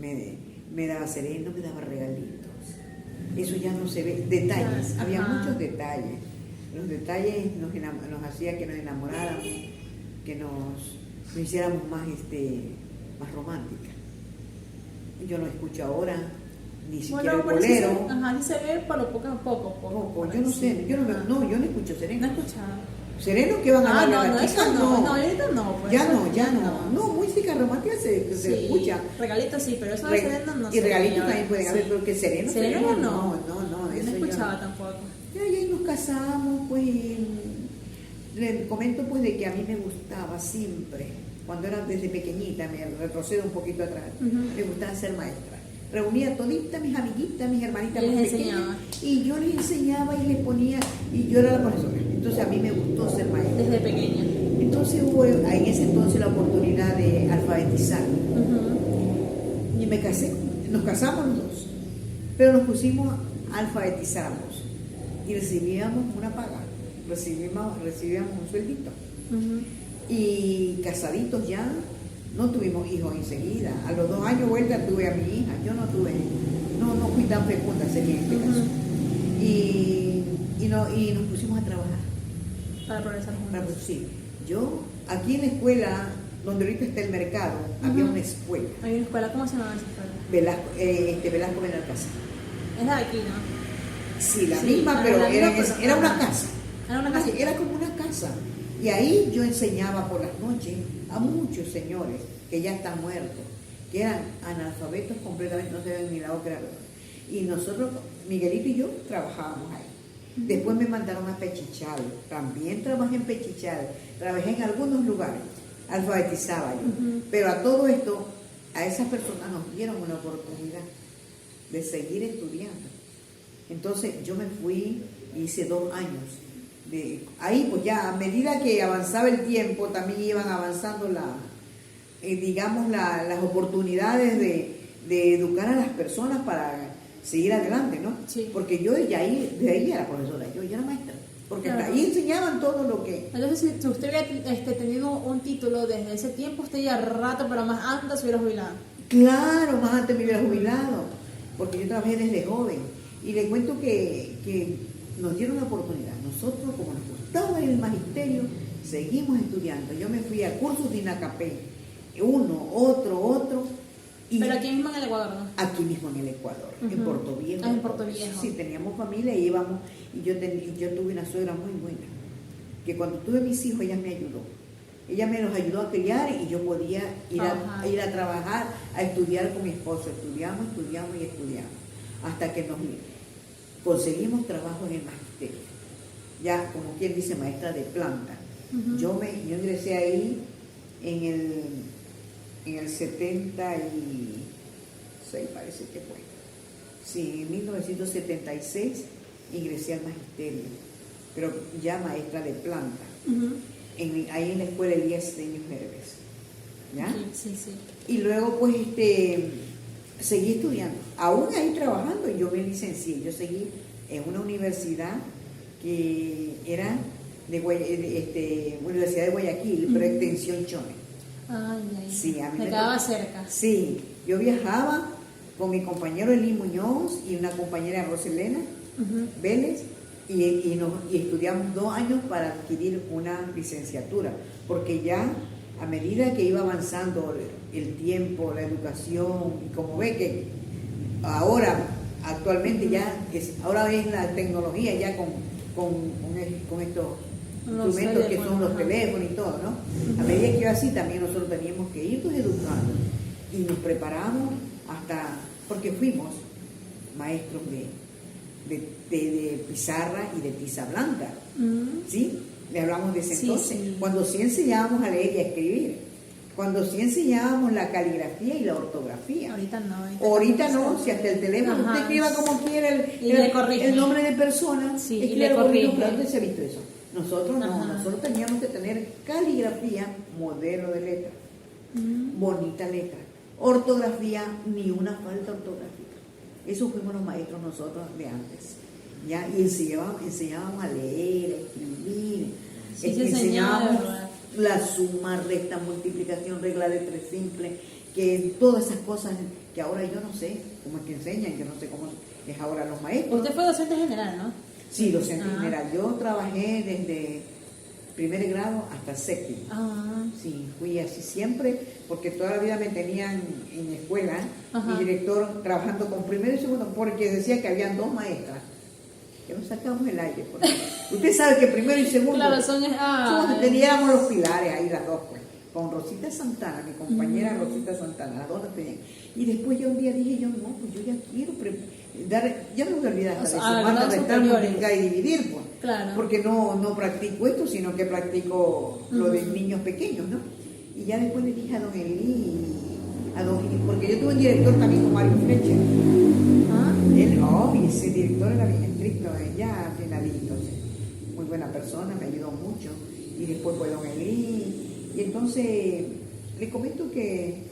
[SPEAKER 3] Me daba serenos, me daba regalitos. Eso ya no se ve. Detalles, había
[SPEAKER 1] Ajá.
[SPEAKER 3] muchos detalles. Los detalles nos hacía que nos enamoráramos, que nos hiciéramos más románticas. Yo lo escucho ahora, ni siquiera el
[SPEAKER 1] Bueno, pero sí
[SPEAKER 3] bolero.
[SPEAKER 1] ajá, sí se ve, pero poco a poco.
[SPEAKER 3] Poco, yo no sé, yo no escucho
[SPEAKER 1] No
[SPEAKER 3] sereno.
[SPEAKER 1] he escuchado.
[SPEAKER 3] ¿Sereno que van a darle a la chica?
[SPEAKER 1] eso no, ahorita no. Pues,
[SPEAKER 3] Ya
[SPEAKER 1] eso
[SPEAKER 3] no. No, música romántica se
[SPEAKER 1] Sí,
[SPEAKER 3] escucha.
[SPEAKER 1] regalitos sí, pero eso de sereno no sé.
[SPEAKER 3] Y regalitos
[SPEAKER 1] señora.
[SPEAKER 3] también pueden haber,
[SPEAKER 1] Sí.
[SPEAKER 3] pero que sereno.
[SPEAKER 1] Sereno ya no.
[SPEAKER 3] No,
[SPEAKER 1] No
[SPEAKER 3] eso ya
[SPEAKER 1] escuchaba
[SPEAKER 3] no.
[SPEAKER 1] tampoco.
[SPEAKER 3] Ya, y ahí nos casamos, pues, y le comento pues de que a mí me gustaba siempre, cuando era desde pequeñita, me retrocedo un poquito atrás,
[SPEAKER 1] Ujú.
[SPEAKER 3] me gustaba ser maestra. Reunía toditas mis amiguitas, mis hermanitas
[SPEAKER 1] Y les
[SPEAKER 3] más pequeñas,
[SPEAKER 1] enseñaba.
[SPEAKER 3] y yo les enseñaba y les ponía, y yo era la profesora. Entonces a mí me gustó ser maestra.
[SPEAKER 1] Desde pequeña.
[SPEAKER 3] Entonces hubo en ese entonces la oportunidad de alfabetizar.
[SPEAKER 1] Ujú.
[SPEAKER 3] Y me casé, nos casamos los dos, pero nos pusimos a alfabetizar ambos. Y recibíamos una paga, recibíamos un sueldito.
[SPEAKER 1] Ujú.
[SPEAKER 3] Y casaditos ya, no tuvimos hijos enseguida. A los 2 años vuelta tuve a mi hija, yo no fui tan fecunda sería en este
[SPEAKER 1] Ujú.
[SPEAKER 3] caso. Y nos pusimos a trabajar.
[SPEAKER 1] Para progresar
[SPEAKER 3] Para
[SPEAKER 1] juntos.
[SPEAKER 3] producir. Yo aquí en la escuela, donde ahorita está el mercado, había una escuela.
[SPEAKER 1] Hay una escuela, ¿cómo se llama esa escuela?
[SPEAKER 3] Velasco Benalcázar.
[SPEAKER 1] Es la de aquí, ¿no?
[SPEAKER 3] Sí, la
[SPEAKER 1] Sí,
[SPEAKER 3] misma, pero
[SPEAKER 1] la misma,
[SPEAKER 3] era una casa.
[SPEAKER 1] Era una casa.
[SPEAKER 3] Era como una casa. Y ahí yo enseñaba por las noches a muchos señores que ya están muertos, que eran analfabetos completamente, no sabían ni la ópera. Y nosotros, Miguelito y yo, trabajábamos ahí. Después me mandaron a Pechichal, también trabajé en Pechichal, trabajé en algunos lugares, alfabetizaba yo. Pero a todo esto, a esas personas nos dieron una oportunidad de seguir estudiando. Entonces yo me fui, hice 2 años. Ahí pues ya a medida que avanzaba el tiempo también iban avanzando las oportunidades de educar a las personas para seguir adelante, ¿no?
[SPEAKER 1] Sí.
[SPEAKER 3] Porque yo de ahí era profesora, yo era maestra, porque hasta ahí enseñaban todo lo que...
[SPEAKER 1] Entonces, si usted hubiera tenido un título desde ese tiempo, usted ya rato, pero más antes se hubiera jubilado.
[SPEAKER 3] Claro, más antes me hubiera jubilado, porque yo trabajé desde joven. Y le cuento que nos dieron la oportunidad. Nosotros, como nos gustaba el magisterio, seguimos estudiando. Yo me fui a cursos de INACAPé, uno, otro. Y
[SPEAKER 1] Pero aquí mismo en el Ecuador, ¿no?
[SPEAKER 3] aquí mismo en el Ecuador, en Portoviejo.
[SPEAKER 1] Ah, en Portoviejo.
[SPEAKER 3] Sí, teníamos familia y íbamos. Y yo tuve una suegra muy buena, que cuando tuve mis hijos, ella me ayudó. Ella me los ayudó a criar y yo podía ir a trabajar, a estudiar con mi esposo. Estudiamos. Hasta que nos conseguimos trabajo en el magisterio. Ya, como quien dice, maestra de planta. Yo ingresé ahí en el 76, parece que fue. Sí, en 1976 ingresé al magisterio, pero ya maestra de planta. Ahí en la escuela Elías de Herbes. ¿Ya?
[SPEAKER 1] Sí.
[SPEAKER 3] Y luego pues seguí estudiando, aún ahí trabajando. Yo me licencié, yo seguí en una universidad que era Universidad de Guayaquil, pero extensión Chone. Sí, a mí
[SPEAKER 1] me quedaba cerca.
[SPEAKER 3] Sí, yo viajaba con mi compañero Eli Muñoz y una compañera Roselena Vélez y estudiamos 2 años para adquirir una licenciatura, porque ya a medida que iba avanzando el tiempo, la educación, y como ve que actualmente ahora es la tecnología ya con estos instrumentos que son los teléfonos y todo, ¿no? A medida que iba así, también nosotros teníamos que irnos educando y nos preparamos porque fuimos maestros de pizarra y de tiza blanca, ¿sí? Le hablamos de ese entonces, cuando sí enseñábamos a leer y a escribir, cuando sí enseñábamos la caligrafía y la ortografía.
[SPEAKER 1] Ahorita no.
[SPEAKER 3] Ahorita no, si hasta el teléfono usted escriba como quiera el nombre de persona,
[SPEAKER 1] y le corrige.
[SPEAKER 3] ¿Dónde se ha visto eso? Nosotros no, nosotros teníamos que tener caligrafía, modelo de letra, bonita letra, ortografía, ni una falta ortográfica. Eso fuimos los maestros nosotros de antes. ¿Ya? Y enseñábamos a leer, a escribir, enseñábamos la suma, resta, multiplicación, regla de 3 simple, que todas esas cosas que ahora yo no sé cómo es que enseñan, yo no sé cómo es ahora los maestros.
[SPEAKER 1] Usted fue docente general, ¿no?
[SPEAKER 3] Sí, docente general. Yo trabajé desde 1er grado hasta 7º. Sí, fui así siempre, porque toda la vida me tenían en escuela, mi director trabajando con 1º y 2º, porque decía que habían 2 maestras. Que nos sacamos el aire. Porque usted sabe que 1º y 2º teníamos los pilares ahí, las dos, pues. Con Rosita Santana, mi compañera Rosita Santana, las dos nos tenían. Y después yo un día dije, pues yo ya quiero ya me voy a olvidar hasta de sumar, restar, multiplicar y dividir, pues.
[SPEAKER 1] Claro.
[SPEAKER 3] Porque no practico esto, sino que practico lo de niños pequeños, ¿no? Y ya después le dije a don Eli, porque yo tuve un director también con Mario Fletcher. Y ese director era bien estricto, ya finalito, muy buena persona, me ayudó mucho. Y después fue don Eli. Y entonces le comento que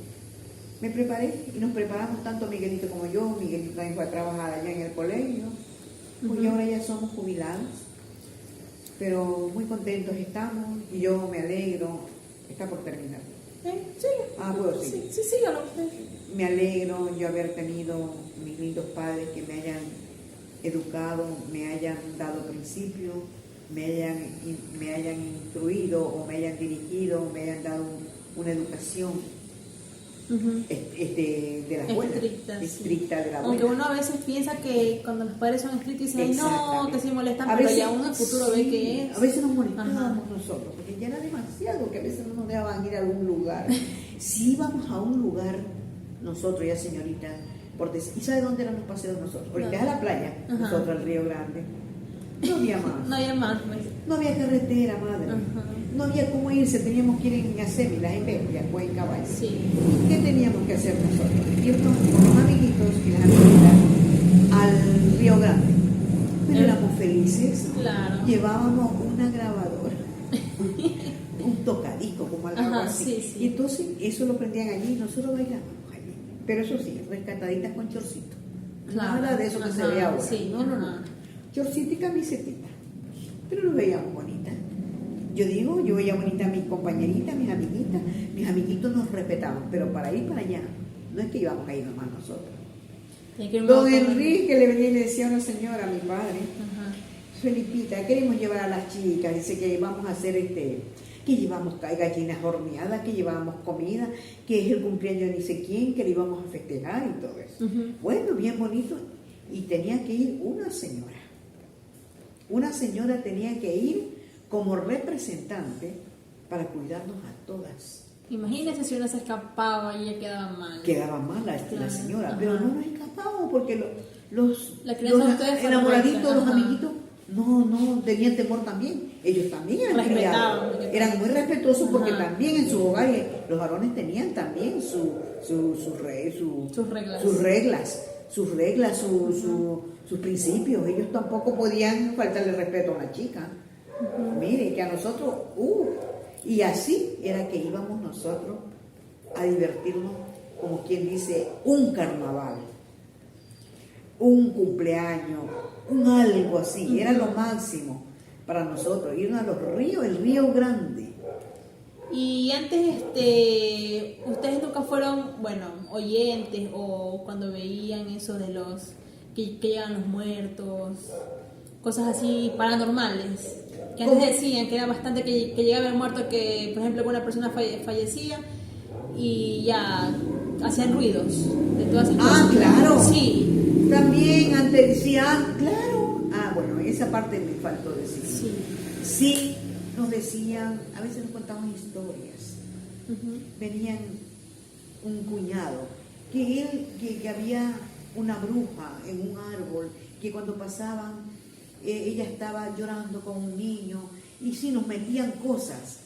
[SPEAKER 3] me preparé y nos preparamos tanto Miguelito como yo. Miguelito también fue a trabajar allá en el colegio, y ahora ya somos jubilados, pero muy contentos estamos y yo me alegro. Está por terminar.
[SPEAKER 1] Sí.
[SPEAKER 3] ¿Puedo seguir?
[SPEAKER 1] Sí, sígalo usted.
[SPEAKER 3] Me alegro yo haber tenido mis lindos padres que me hayan educado, me hayan dado principios, me hayan instruido o me hayan dirigido o me hayan dado una educación de la abuela, estricta
[SPEAKER 1] sí.
[SPEAKER 3] de la abuela.
[SPEAKER 1] Aunque uno a veces piensa que cuando los padres son estrictos dicen no, que se molestan, pero ya uno en el futuro ve que es.
[SPEAKER 3] A veces nos molestábamos nosotros, porque ya era demasiado, que a veces no nos dejaban ir a algún lugar. Si íbamos a un lugar, nosotros ya señorita, ¿y sabe dónde eran los paseos nosotros? Porque a la playa, nosotros al Río Grande. No había más.
[SPEAKER 1] No había más, pues.
[SPEAKER 3] No había carretera, madre. No había cómo irse, teníamos que ir en Acémilas, en Bestia, o en Caballo.
[SPEAKER 1] Sí.
[SPEAKER 3] ¿Qué teníamos que hacer nosotros? Irnos con los amiguitos y las amiguitas al Río Grande. Pero éramos felices.
[SPEAKER 1] Claro.
[SPEAKER 3] Llevábamos una grabadora, un tocadisco, como algo así.
[SPEAKER 1] Sí.
[SPEAKER 3] Y entonces eso lo prendían allí y nosotros bailábamos allí. Pero eso sí, rescataditas con chorcito.
[SPEAKER 1] Claro.
[SPEAKER 3] Nada de eso que se ve ahora.
[SPEAKER 1] Sí.
[SPEAKER 3] No. Chorcito y camisetita. Pero nos veíamos bonitas. Yo veía bonita a mis compañeritas, mis amiguitas. Mis amiguitos nos respetaban, pero para ir para allá, no es que íbamos a ir nomás nosotros. Don Enrique le venía y le decía a una señora, a mi padre, Felipita, queremos llevar a las chicas, dice que vamos a hacer que llevamos gallinas horneadas, que llevábamos comida, que es el cumpleaños de ni sé quién, que le íbamos a festejar y todo eso. Bueno, bien bonito. Y tenía que ir una señora. Una señora tenía que ir como representante para cuidarnos a todas.
[SPEAKER 1] Imagínese si uno se escapaba y ella quedaba mal.
[SPEAKER 3] Quedaba mal la señora, pero no nos escapábamos porque los enamoraditos, los amiguitos, no tenían temor también. Ellos también eran criados, eran muy respetuosos porque también en su hogar los varones tenían también sus reglas, sus principios. Ellos tampoco podían faltarle respeto a una chica. Mire, que a nosotros, y así era que íbamos nosotros a divertirnos, como quien dice, un carnaval, un cumpleaños, un algo así, era lo máximo para nosotros, irnos a los ríos, el Río Grande.
[SPEAKER 1] Y antes, ustedes nunca fueron, oyentes o cuando veían eso de los que llegan los muertos, cosas así paranormales, que antes decían que era bastante que llegaba el muerto, que por ejemplo una persona fallecía y ya hacían ruidos de todas esas cosas.
[SPEAKER 3] Claro.
[SPEAKER 1] Sí.
[SPEAKER 3] También antes decían, claro. Bueno, esa parte me faltó decir. Sí, nos decían, a veces nos contaban historias. Venían un cuñado, que había una bruja en un árbol, que cuando pasaban ella estaba llorando con un niño, y sí nos metían cosas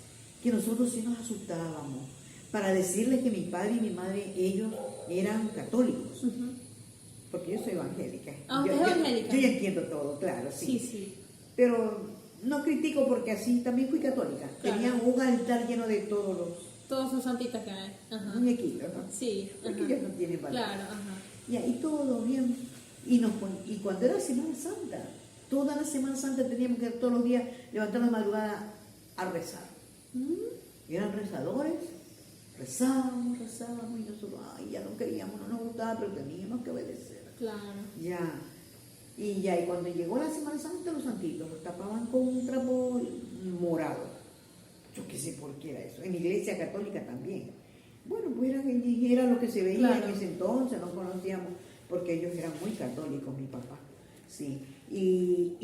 [SPEAKER 3] que nosotros sí nos asustábamos, para decirles que mi padre y mi madre, ellos eran católicos, porque yo soy evangélica. Yo ya entiendo todo, claro, sí. Pero no critico porque así también fui católica. Claro. Tenían un altar lleno de
[SPEAKER 1] todos sus santitos que hay.
[SPEAKER 3] Muñequitos, ¿no?
[SPEAKER 1] Sí.
[SPEAKER 3] Porque ellos no tienen valor.
[SPEAKER 1] Claro,
[SPEAKER 3] Y todo bien. Y cuando era Semana Santa, toda la Semana Santa teníamos que todos los días levantarnos de madrugada a rezar. Eran rezadores, rezábamos y nosotros, ya no queríamos, no nos gustaba, pero teníamos que obedecer.
[SPEAKER 1] Claro.
[SPEAKER 3] Y cuando llegó la Semana Santa, los santitos los tapaban con un trapo morado. Yo qué sé por qué era eso. En la iglesia católica también. Bueno, pues era lo que se veía en ese entonces, no conocíamos, porque ellos eran muy católicos, mi papá. Sí. Y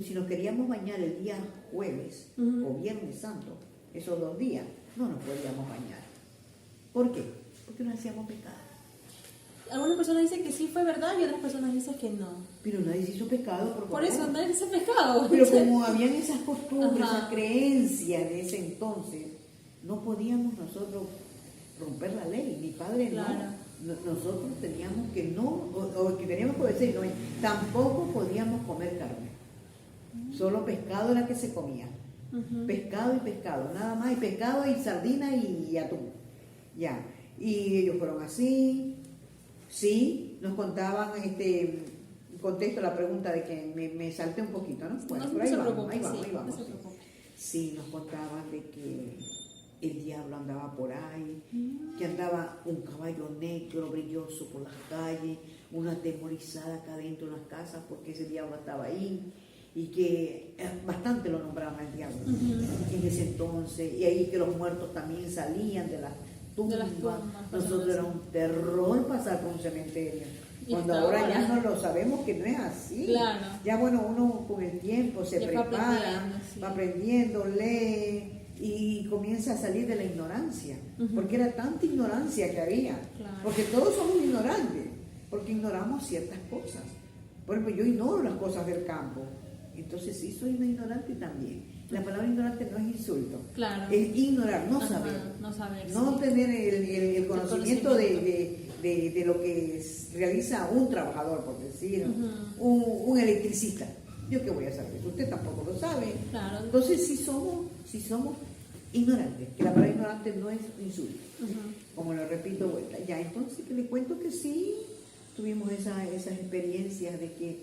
[SPEAKER 3] si nos queríamos bañar el día jueves o viernes santo, esos 2 días, no nos podíamos bañar. ¿Por qué? Porque no hacíamos pecado.
[SPEAKER 1] Algunas personas dicen que sí fue verdad y otras personas dicen que no.
[SPEAKER 3] Pero nadie se hizo pecado.
[SPEAKER 1] Por eso, nadie se hizo pecado.
[SPEAKER 3] Pero como habían esas costumbres, esas creencias de ese entonces, no podíamos nosotros romper la ley. Mi padre nosotros teníamos que o que teníamos que obedecer, tampoco podíamos comer carne. Solo pescado era que se comía. Pescado, nada más, y pescado y sardina y atún. Y ellos fueron así. Sí, nos contaban, contesto la pregunta de que me salté un poquito, ¿no? Bueno, por ahí vamos. Sí, nos contaban de que el diablo andaba por ahí, que andaba un caballo negro brilloso por las calles, una atemorizada acá dentro de las casas porque ese diablo estaba ahí, y que bastante lo nombraban al diablo en ese entonces, y ahí que los muertos también salían de las tumbas. Nosotros era un terror pasar por un cementerio. Cuando ahora ya no lo sabemos que no es así.
[SPEAKER 1] Claro.
[SPEAKER 3] Ya bueno, uno con el tiempo se
[SPEAKER 1] ya
[SPEAKER 3] prepara, va aprendiendo, lee y comienza a salir de la ignorancia. Porque era tanta ignorancia que había.
[SPEAKER 1] Claro.
[SPEAKER 3] Porque todos somos ignorantes, porque ignoramos ciertas cosas. Por ejemplo, yo ignoro las cosas del campo. Entonces sí soy una ignorante también. La palabra ignorante no es insulto.
[SPEAKER 1] Claro.
[SPEAKER 3] Es ignorar, no saber. No tener el conocimiento de lo que realiza un trabajador, por decir, un electricista. ¿Yo qué voy a saber? Usted tampoco lo sabe.
[SPEAKER 1] Claro.
[SPEAKER 3] Entonces sí somos ignorantes, que la palabra ignorante no es insulto. Como lo repito, vuelta. Ya, entonces le cuento que sí, tuvimos esas experiencias de que,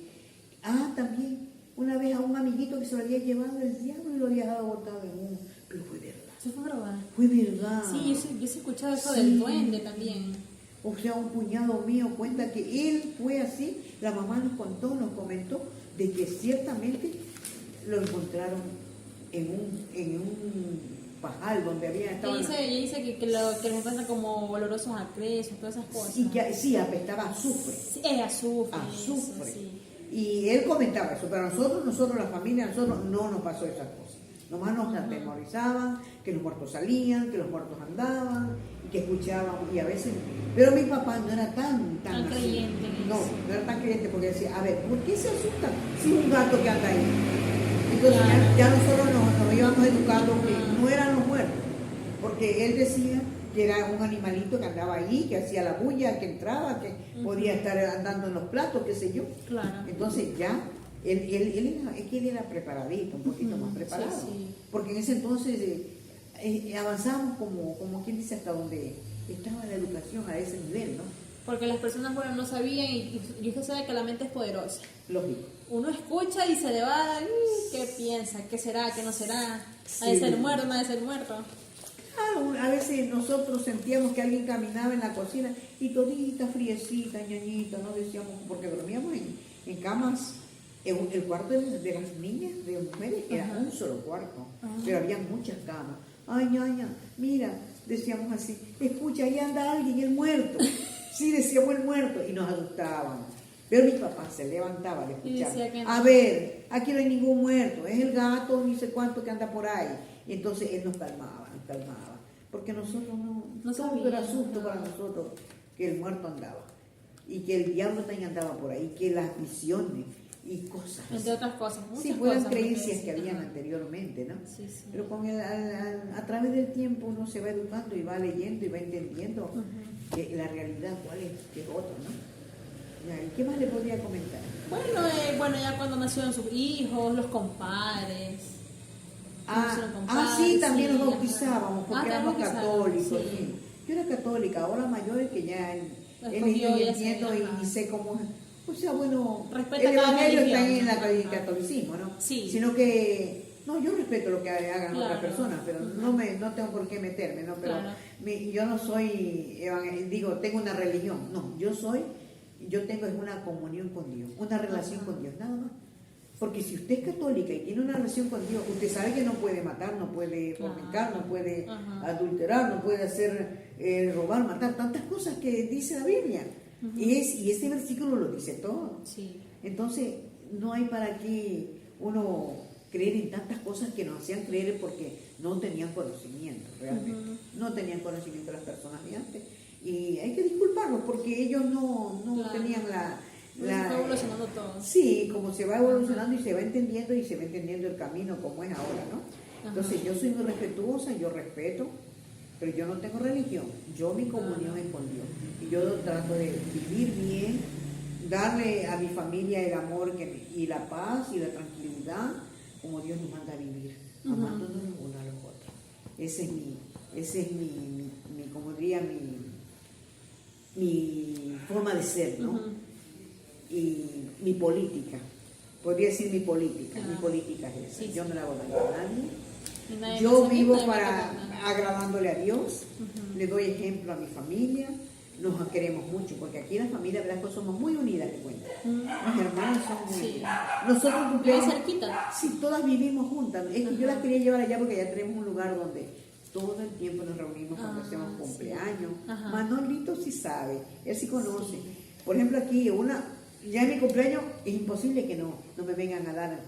[SPEAKER 3] también, una vez a un amiguito que se lo había llevado el diablo y lo había dejado botado en un... Pero fue verdad.
[SPEAKER 1] ¿Se fue verdad?
[SPEAKER 3] Fue verdad.
[SPEAKER 1] Sí, yo he escuchado eso del duende también.
[SPEAKER 3] O sea, un cuñado mío cuenta que él fue así, la mamá nos comentó, de que ciertamente lo encontraron en un pajal donde había estado...
[SPEAKER 1] Ella dice que les pasa como olorosos a cresos, todas esas cosas.
[SPEAKER 3] Sí, apestaba a azufre.
[SPEAKER 1] Sí, es azufre.
[SPEAKER 3] Azufre.
[SPEAKER 1] Eso, sí.
[SPEAKER 3] Y él comentaba eso, pero nosotros la familia, nosotros no nos pasó esas cosas. Nomás nos atemorizaban, que los muertos salían, que los muertos andaban, y que escuchaban, y a veces... Pero mi papá no era tan
[SPEAKER 1] creyente.
[SPEAKER 3] No era tan creyente porque decía, a ver, ¿por qué se asustan si un gato que anda ahí? Entonces ya nosotros nos íbamos educando que no eran los muertos, porque él decía que era un animalito que andaba ahí, que hacía la bulla, que entraba, que podía estar andando en los platos, qué sé yo.
[SPEAKER 1] Claro.
[SPEAKER 3] Entonces ya, él era preparadito, un poquito más preparado.
[SPEAKER 1] Sí.
[SPEAKER 3] Porque en ese entonces avanzamos como quien dice hasta donde estaba la educación a ese nivel, ¿no?
[SPEAKER 1] Porque las personas, bueno, no sabían y usted sabe que la mente es poderosa.
[SPEAKER 3] Lógico.
[SPEAKER 1] Uno escucha y se le va a dar, ¿qué piensa? ¿Qué será? ¿Qué no será?
[SPEAKER 3] Sí.
[SPEAKER 1] ¿Ha de ser muerto? ¿No ha de ser muerto?
[SPEAKER 3] Claro, a veces nosotros sentíamos que alguien caminaba en la cocina y todita, friecita, ñañita, ¿no? Decíamos, porque dormíamos en camas, el cuarto de las niñas, de mujeres, era un solo cuarto, pero había muchas camas. Ay, ñaña, mira, decíamos así, escucha, ahí anda alguien, el muerto. Sí, decíamos el muerto, y nos asustaban. Pero mi papá se levantaba al escuchar.
[SPEAKER 1] No.
[SPEAKER 3] A ver, aquí no hay ningún muerto, es el gato, ni sé cuánto que anda por ahí. Y entonces él nos calmaba. Porque nosotros no sabíamos, era susto para nosotros que el muerto andaba. Y que el diablo también andaba por ahí, que las visiones y cosas.
[SPEAKER 1] Entre otras cosas, muchas
[SPEAKER 3] sí, fueron
[SPEAKER 1] cosas,
[SPEAKER 3] creencias que habían anteriormente, ¿no?
[SPEAKER 1] Sí, sí.
[SPEAKER 3] Pero con a través del tiempo uno se va educando y va leyendo y va entendiendo que la realidad cuál es, que es otra, ¿no? Ya, ¿y qué más le podría comentar?
[SPEAKER 1] Bueno, ya cuando nacieron sus hijos, los compadres.
[SPEAKER 3] Sí, también los bautizábamos porque éramos
[SPEAKER 1] bautizados,
[SPEAKER 3] católicos.
[SPEAKER 1] sí.
[SPEAKER 3] Sí. Yo era católica, ahora mayores que ya he leído y entiendo y sé cómo es. O sea, bueno,
[SPEAKER 1] Respeta
[SPEAKER 3] el
[SPEAKER 1] cada
[SPEAKER 3] evangelio está
[SPEAKER 1] religión.
[SPEAKER 3] en el catolicismo, ¿no?
[SPEAKER 1] Sí.
[SPEAKER 3] Sino que, no, yo respeto lo que hagan
[SPEAKER 1] Claro.
[SPEAKER 3] otras personas, pero no tengo por qué meterme, ¿no? Pero
[SPEAKER 1] Claro.
[SPEAKER 3] yo no soy, tengo una religión, no, yo tengo una comunión con Dios, una relación con Dios, nada más. Porque si usted es católica y tiene una relación con Dios, usted sabe que no puede matar, no puede fornicar, no puede adulterar, no puede hacer robar, matar, tantas cosas que dice la Biblia. Y este versículo lo dice todo.
[SPEAKER 1] Sí.
[SPEAKER 3] Entonces, no hay para qué uno creer en tantas cosas que nos hacían creer porque no tenían conocimiento, realmente. No tenían conocimiento las personas de antes. Y hay que disculparlos porque ellos no tenían
[SPEAKER 1] Se fue evolucionando todo.
[SPEAKER 3] Sí, como se va evolucionando y se va entendiendo el camino como es ahora, ¿no? Entonces yo soy muy respetuosa, yo respeto, pero yo no tengo religión, yo mi comunión es con Dios. Y yo trato de vivir bien, darle a mi familia el amor y la paz y la tranquilidad como Dios nos manda a vivir, amándonos los unos a los otros. Ese es mi como diría, mi forma de ser, ¿no? Y mi política, podría decir mi política es esa.
[SPEAKER 1] Sí,
[SPEAKER 3] yo no le hago daño a nadie,
[SPEAKER 1] Y
[SPEAKER 3] yo vivo agradándole a Dios, le doy ejemplo a mi familia, nos queremos mucho, porque aquí en la familia Blanco somos muy unidas, de cuenta. Mis hermanos son muy
[SPEAKER 1] Sí.
[SPEAKER 3] bien. Nosotros
[SPEAKER 1] Vive
[SPEAKER 3] cumpleaños,
[SPEAKER 1] cerquita.
[SPEAKER 3] sí, todas vivimos juntas. Es que yo las quería llevar allá porque ya tenemos un lugar donde todo el tiempo nos reunimos cuando hacemos
[SPEAKER 1] Sí.
[SPEAKER 3] cumpleaños.
[SPEAKER 1] Ajá.
[SPEAKER 3] Manolito sí sabe, él sí conoce. Por ejemplo, aquí, ya en mi cumpleaños es imposible que no me vengan a dar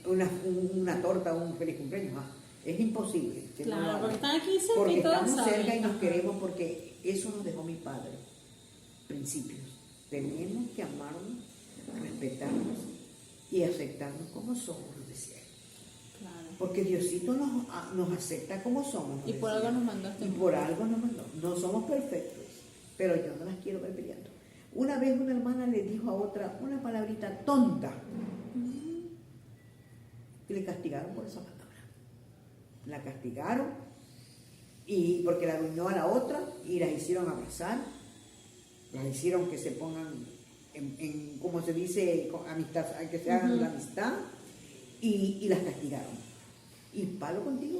[SPEAKER 3] una torta o un feliz cumpleaños. Es imposible. Que no lo
[SPEAKER 1] Claro,
[SPEAKER 3] hagan.
[SPEAKER 1] porque están aquí cerca
[SPEAKER 3] Porque
[SPEAKER 1] y todos
[SPEAKER 3] estamos
[SPEAKER 1] saben.
[SPEAKER 3] cerca y nos
[SPEAKER 1] Ajá.
[SPEAKER 3] queremos porque eso nos dejó mi padre. Principios. Tenemos que amarnos, respetarnos y aceptarnos como somos, nos decía él.
[SPEAKER 1] Claro.
[SPEAKER 3] Porque Diosito nos acepta como somos. nos
[SPEAKER 1] Y por
[SPEAKER 3] decía.
[SPEAKER 1] algo nos mandó a este
[SPEAKER 3] Y
[SPEAKER 1] mundo.
[SPEAKER 3] por algo nos mandó. No somos perfectos, pero yo no las quiero ver peleando. Una vez una hermana le dijo a otra una palabrita tonta y le castigaron por esa palabra. La castigaron y porque la arruinó a la otra y las hicieron abrazar, las hicieron que se pongan en como se dice, amistad, que se hagan la amistad y las castigaron. Y palo contigo.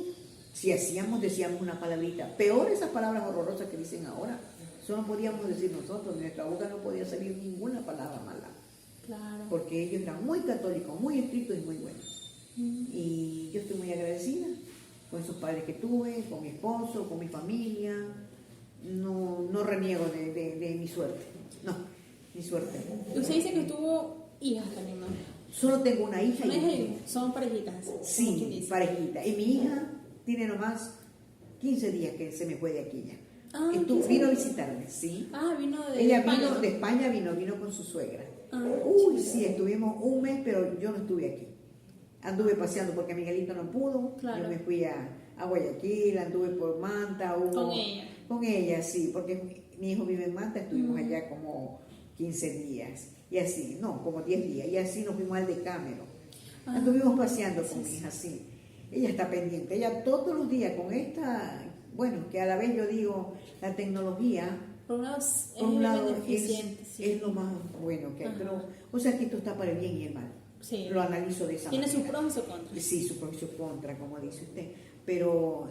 [SPEAKER 3] Si decíamos una palabrita, peor esas palabras horrorosas que dicen ahora, eso no podíamos decir nosotros, de nuestra boca no podía salir ninguna palabra mala,
[SPEAKER 1] Claro.
[SPEAKER 3] porque ellos eran muy católicos, muy estrictos y muy buenos. Y yo estoy muy agradecida con esos padres que tuve, con mi esposo, con mi familia. No reniego de mi suerte, no, mi suerte.
[SPEAKER 1] Usted dice que tuvo hijas también, ¿no?
[SPEAKER 3] Solo tengo una hija
[SPEAKER 1] Una
[SPEAKER 3] y un
[SPEAKER 1] hija
[SPEAKER 3] hijo.
[SPEAKER 1] y son parejitas. así, como quien
[SPEAKER 3] Sí,
[SPEAKER 1] dice.
[SPEAKER 3] parejita. Y mi hija tiene nomás 15 días que se me fue de aquí ya.
[SPEAKER 1] Ah,
[SPEAKER 3] Vino a visitarme, sí.
[SPEAKER 1] Ah, vino de
[SPEAKER 3] Ella
[SPEAKER 1] España,
[SPEAKER 3] vino
[SPEAKER 1] ¿no?
[SPEAKER 3] de España, vino con su suegra.
[SPEAKER 1] Ah,
[SPEAKER 3] Uy, sí, estuvimos un mes, pero yo no estuve aquí. Anduve paseando porque Miguelito no pudo.
[SPEAKER 1] Claro.
[SPEAKER 3] Yo me fui a Guayaquil, anduve por Manta.
[SPEAKER 1] Con ella.
[SPEAKER 3] Con ella, sí, porque mi hijo vive en Manta, estuvimos allá como 15 días. Y así, no, como 10 días. Y así nos fuimos al Decámero. Anduvimos paseando con mi hija, sí. Ella está pendiente. Ella todos los días con esta, bueno, que a la vez yo digo, la tecnología,
[SPEAKER 1] Por un lado es
[SPEAKER 3] por un lado
[SPEAKER 1] beneficiente, sí.
[SPEAKER 3] es lo más bueno que hay.
[SPEAKER 1] Ajá.
[SPEAKER 3] Pero, o sea que esto está para el bien y el mal.
[SPEAKER 1] Sí.
[SPEAKER 3] Lo analizo de esa
[SPEAKER 1] Tiene
[SPEAKER 3] manera.
[SPEAKER 1] sus pros y sus contras.
[SPEAKER 3] Sí, su pro y su contra, como dice usted. Pero,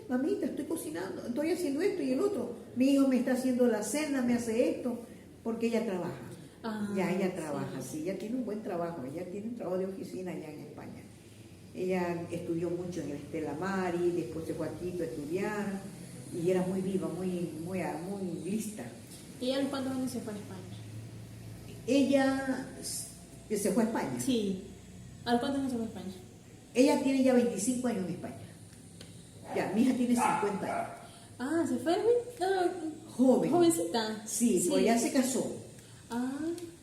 [SPEAKER 3] mamita, estoy cocinando, estoy haciendo esto y el otro. Mi hijo me está haciendo la cena, me hace esto, porque ella trabaja. Ya ella trabaja, sí, ella tiene un buen trabajo, ella tiene un trabajo de oficina allá en España. Ella estudió mucho en el Estela Mari, después se fue a Quito a estudiar y era muy viva, muy lista.
[SPEAKER 1] ¿Y a los cuántos años se fue a España?
[SPEAKER 3] Ella se fue a España.
[SPEAKER 1] Sí. ¿A los cuántos años se fue a España?
[SPEAKER 3] Ella tiene ya 25 años en España. Ya, mi hija tiene 50 años.
[SPEAKER 1] Ah, se fue
[SPEAKER 3] Joven.
[SPEAKER 1] jovencita.
[SPEAKER 3] Sí, pues ella se casó.
[SPEAKER 1] Ah,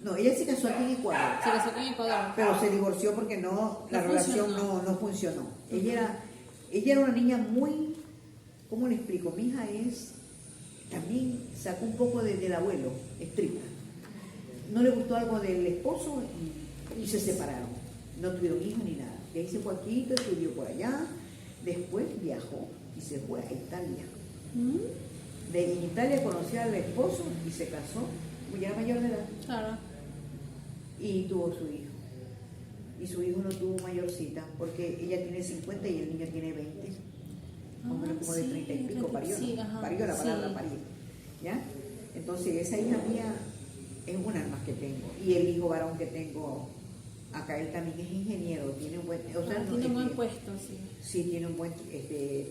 [SPEAKER 3] No, ella se casó aquí en Ecuador,
[SPEAKER 1] se casó con Ecuador.
[SPEAKER 3] pero se divorció porque la
[SPEAKER 1] No
[SPEAKER 3] relación
[SPEAKER 1] funcionó.
[SPEAKER 3] no funcionó. Ella era una niña muy, ¿cómo le explico? Mi hija también sacó un poco del abuelo, estricta. No le gustó algo del esposo y se separaron. No tuvieron hijos ni nada. De ahí se fue a Quito, estudió por allá, después viajó y se fue a Italia. En Italia conoció al esposo y se casó, ya mayor de edad.
[SPEAKER 1] Claro.
[SPEAKER 3] Y tuvo su hijo. Y su hijo no tuvo mayorcita, porque ella tiene 50 y el niño tiene 20. Como de 30 y pico, parió,
[SPEAKER 1] sí,
[SPEAKER 3] ¿no?
[SPEAKER 1] ajá,
[SPEAKER 3] Parió la palabra
[SPEAKER 1] sí.
[SPEAKER 3] parir. ¿Ya? Entonces, esa hija mía es una más que tengo. Y el hijo varón que tengo acá, él también es ingeniero, tiene un buen... O sea, no,
[SPEAKER 1] Tiene un buen puesto, sí.
[SPEAKER 3] Sí, tiene un buen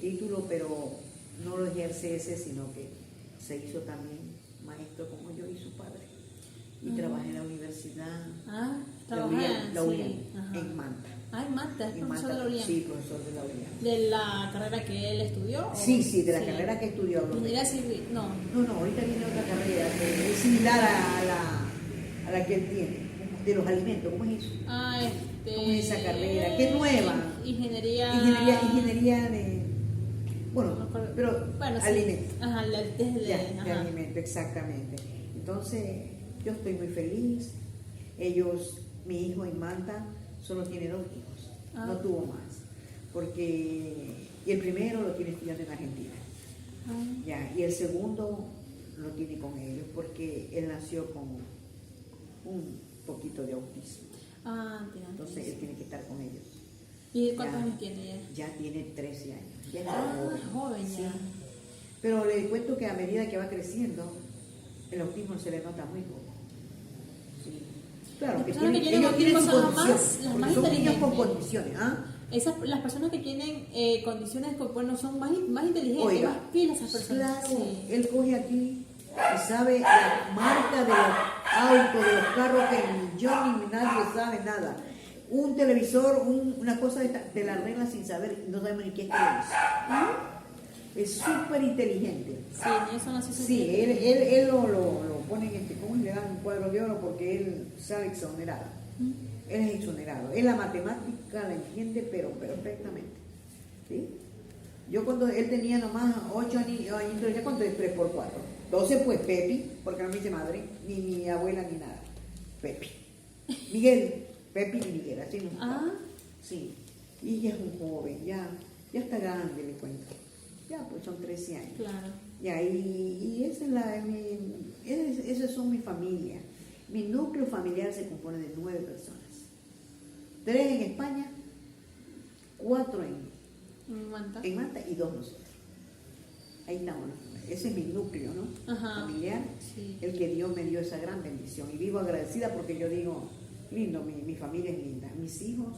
[SPEAKER 3] título, pero no lo ejerce ese, sino que se hizo también maestro como yo y su padre. Y trabaja en la universidad.
[SPEAKER 1] Ah,
[SPEAKER 3] La
[SPEAKER 1] trabaja
[SPEAKER 3] URIAN,
[SPEAKER 1] ajá.
[SPEAKER 3] en Manta.
[SPEAKER 1] Ah, en Manta, es
[SPEAKER 3] En
[SPEAKER 1] profesor
[SPEAKER 3] Manta,
[SPEAKER 1] de la URIAN.
[SPEAKER 3] sí, profesor de la URIAN.
[SPEAKER 1] ¿De la carrera que él estudió? ¿o?
[SPEAKER 3] Sí, de la carrera que estudió. hablo de-
[SPEAKER 1] Ingeniería civil, no.
[SPEAKER 3] No, ahorita viene otra carrera que es similar a la que él tiene, de los alimentos. ¿Cómo es eso?
[SPEAKER 1] Ah,
[SPEAKER 3] ¿Cómo es esa carrera? ¿Qué nueva?
[SPEAKER 1] Ingeniería.
[SPEAKER 3] Ingeniería de... Bueno,
[SPEAKER 1] No me acuerdo.
[SPEAKER 3] pero
[SPEAKER 1] Bueno, sí.
[SPEAKER 3] alimentos.
[SPEAKER 1] Ajá, desde.
[SPEAKER 3] Ya, de
[SPEAKER 1] Ajá.
[SPEAKER 3] alimentos, exactamente. Entonces, yo estoy muy feliz. Mi hijo en Manta solo tiene 2 hijos,
[SPEAKER 1] Ah.
[SPEAKER 3] no tuvo más. Y el primero lo tiene estudiando en Argentina.
[SPEAKER 1] Ah,
[SPEAKER 3] Ya, y el segundo lo tiene con ellos porque él nació con un poquito de autismo.
[SPEAKER 1] entiendo.
[SPEAKER 3] Entonces él tiene que estar con ellos.
[SPEAKER 1] ¿Y cuántos
[SPEAKER 3] Ya.
[SPEAKER 1] años tiene ya?
[SPEAKER 3] Ya tiene 13 años. Ya es
[SPEAKER 1] Joven
[SPEAKER 3] sí.
[SPEAKER 1] ya.
[SPEAKER 3] Pero le cuento que a medida que va creciendo, el autismo se le nota muy poco. Sí. Claro,
[SPEAKER 1] Las
[SPEAKER 3] que
[SPEAKER 1] personas que
[SPEAKER 3] tienen,
[SPEAKER 1] tienen
[SPEAKER 3] ellos tienen
[SPEAKER 1] autismo son
[SPEAKER 3] condiciones,
[SPEAKER 1] las
[SPEAKER 3] porque
[SPEAKER 1] más
[SPEAKER 3] son niños con
[SPEAKER 1] inteligentes.
[SPEAKER 3] condiciones, ¿ah?
[SPEAKER 1] Las personas que tienen condiciones, bueno, son más inteligentes,
[SPEAKER 3] Oiga,
[SPEAKER 1] más pilas esas personas.
[SPEAKER 3] claro,
[SPEAKER 1] Sí.
[SPEAKER 3] él coge aquí y sabe la marca de los autos, de los carros que ni yo ni nadie sabe nada. Un televisor, una cosa de la regla sin saber, no sabemos ni qué es televisor. Es súper inteligente.
[SPEAKER 1] Sí, ellos son así.
[SPEAKER 3] Sí, él lo pone en ¿cómo le dan un cuadro de oro? Porque él sabe exonerar. Él es exonerado. Él la matemática la entiende, pero perfectamente. ¿Sí? Yo cuando él tenía nomás 8 años, ya conté 3 por 4. 12 pues Pepi, porque no me dice madre, ni mi abuela ni nada. Pepi. Miguel, Pepi y Miguel, así no.
[SPEAKER 1] Ah.
[SPEAKER 3] Sí. Y ya es un joven, ya está grande, le cuento. Ya pues son 13 años.
[SPEAKER 1] Claro.
[SPEAKER 3] Ya, y esa es esa son mi familia. Mi núcleo familiar se compone de 9 personas. 3 en España, 4 en Manta y 2 nosotros. Ahí estamos. Ese es mi núcleo, ¿no?
[SPEAKER 1] Ajá.
[SPEAKER 3] Familiar,
[SPEAKER 1] Sí.
[SPEAKER 3] el que Dios me dio esa gran bendición. Y vivo agradecida porque yo digo, lindo, mi familia es linda. Mis hijos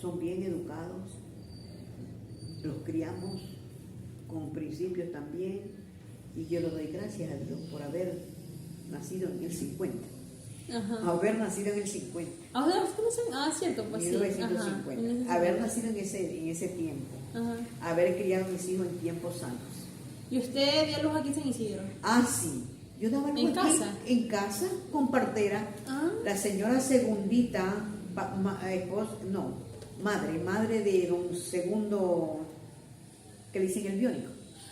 [SPEAKER 3] son bien educados, los criamos con principios también, y yo le doy gracias a Dios por haber nacido en el 50.
[SPEAKER 1] Ajá.
[SPEAKER 3] Haber nacido en el 50.
[SPEAKER 1] Cierto, pues sí.
[SPEAKER 3] 1950.
[SPEAKER 1] Ajá.
[SPEAKER 3] Haber nacido en ese tiempo.
[SPEAKER 1] Ajá.
[SPEAKER 3] Haber criado a mis hijos en tiempos sanos.
[SPEAKER 1] ¿Y usted dio luz aquí en San Isidro?
[SPEAKER 3] Ah, sí. Yo daba luz
[SPEAKER 1] ¿En
[SPEAKER 3] aquí,
[SPEAKER 1] casa?
[SPEAKER 3] en casa, con partera.
[SPEAKER 1] Ah.
[SPEAKER 3] La señora Segundita, madre de don Segundo, que le dicen el biónico.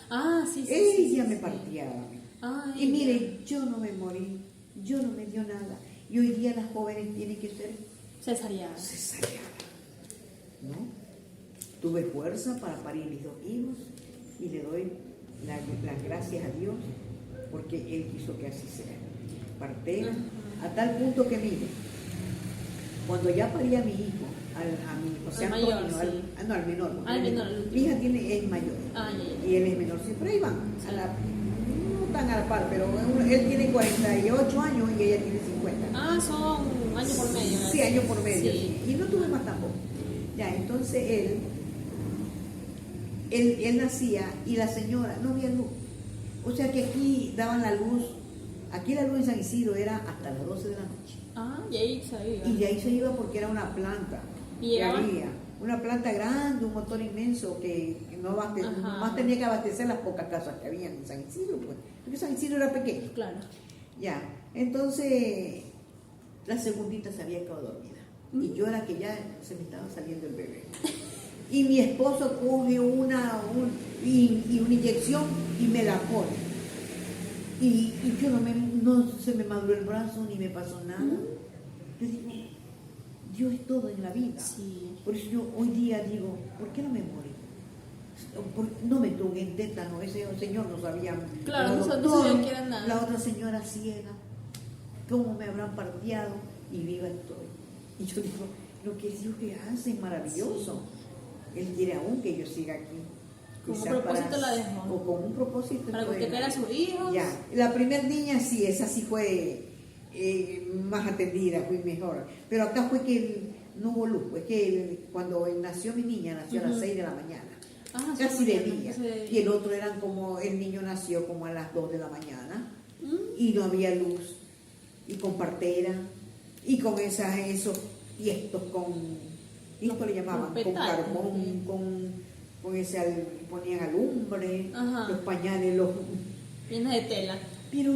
[SPEAKER 1] Ah, sí.
[SPEAKER 3] Ella me partía.
[SPEAKER 1] Ah,
[SPEAKER 3] Y mire, yo no me morí, yo no me dio nada. Y hoy día las jóvenes tienen que ser
[SPEAKER 1] cesárea.
[SPEAKER 3] ¿No? Tuve fuerza para parir mis 2 hijos y le doy las gracias a Dios porque Él quiso que así sea. Partera, a tal punto que mire, cuando ya parí a mi hijo,
[SPEAKER 1] Al mayor, sí.
[SPEAKER 3] al menor.
[SPEAKER 1] Al menor.
[SPEAKER 3] Mi hija es mayor y él es menor, siempre ahí van, no tan a la par, pero él tiene 48 años y ella tiene 50.
[SPEAKER 1] Ah, son años por medio. ¿verdad?
[SPEAKER 3] Sí, años por medio,
[SPEAKER 1] Sí.
[SPEAKER 3] sí. Y no tuve más tampoco. Ya, entonces él nacía y la señora, no había luz. O sea que aquí daban la luz, aquí la luz en San Isidro era hasta las 12 de la noche.
[SPEAKER 1] Ah, y ahí se iba.
[SPEAKER 3] Y de ahí se iba porque era una planta.
[SPEAKER 1] ¿Y
[SPEAKER 3] que
[SPEAKER 1] llegaba?
[SPEAKER 3] había. Una planta grande, un motor inmenso que nomás tenía que abastecer las pocas casas que había en San Isidro, pues. Porque San Isidro era pequeño.
[SPEAKER 1] Claro.
[SPEAKER 3] Ya, entonces la Segundita se había quedado dormida. Y yo era que ya se me estaba saliendo el bebé. Y mi esposo coge una inyección y me la pone. Y yo no se me maduró el brazo ni me pasó nada. Yo digo, Dios es todo en la vida.
[SPEAKER 1] Sí.
[SPEAKER 3] Por eso yo hoy día digo, ¿por qué no me morí? No me tuve en tétano, ese señor no sabía.
[SPEAKER 1] Claro, no sabía que era nada.
[SPEAKER 3] La otra señora ciega, ¿cómo me habrán parteado? Y viva estoy. Y yo digo, lo que Dios que hace es maravilloso. Él quiere aún que yo siga aquí.
[SPEAKER 1] Con un
[SPEAKER 3] Quizá
[SPEAKER 1] propósito la dejó.
[SPEAKER 3] O con un propósito.
[SPEAKER 1] Para que usted quiera a sus hijos.
[SPEAKER 3] Ya, la primera niña sí, esa sí fue más atendida, fue mejor. Pero acá fue que no hubo luz, pues que cuando nació mi niña, nació a las 6 de la mañana.
[SPEAKER 1] Ah,
[SPEAKER 3] Casi de
[SPEAKER 1] mañana,
[SPEAKER 3] día.
[SPEAKER 1] entonces-
[SPEAKER 3] Y el otro eran como, el niño nació como a las 2 de la mañana y no había luz. Y con partera y con esos tiestos esto le llamaban,
[SPEAKER 1] Los
[SPEAKER 3] con
[SPEAKER 1] petales,
[SPEAKER 3] carbón,
[SPEAKER 1] sí.
[SPEAKER 3] con ese, ponían alumbre,
[SPEAKER 1] Ajá.
[SPEAKER 3] los pañales,
[SPEAKER 1] Llena de tela.
[SPEAKER 3] pero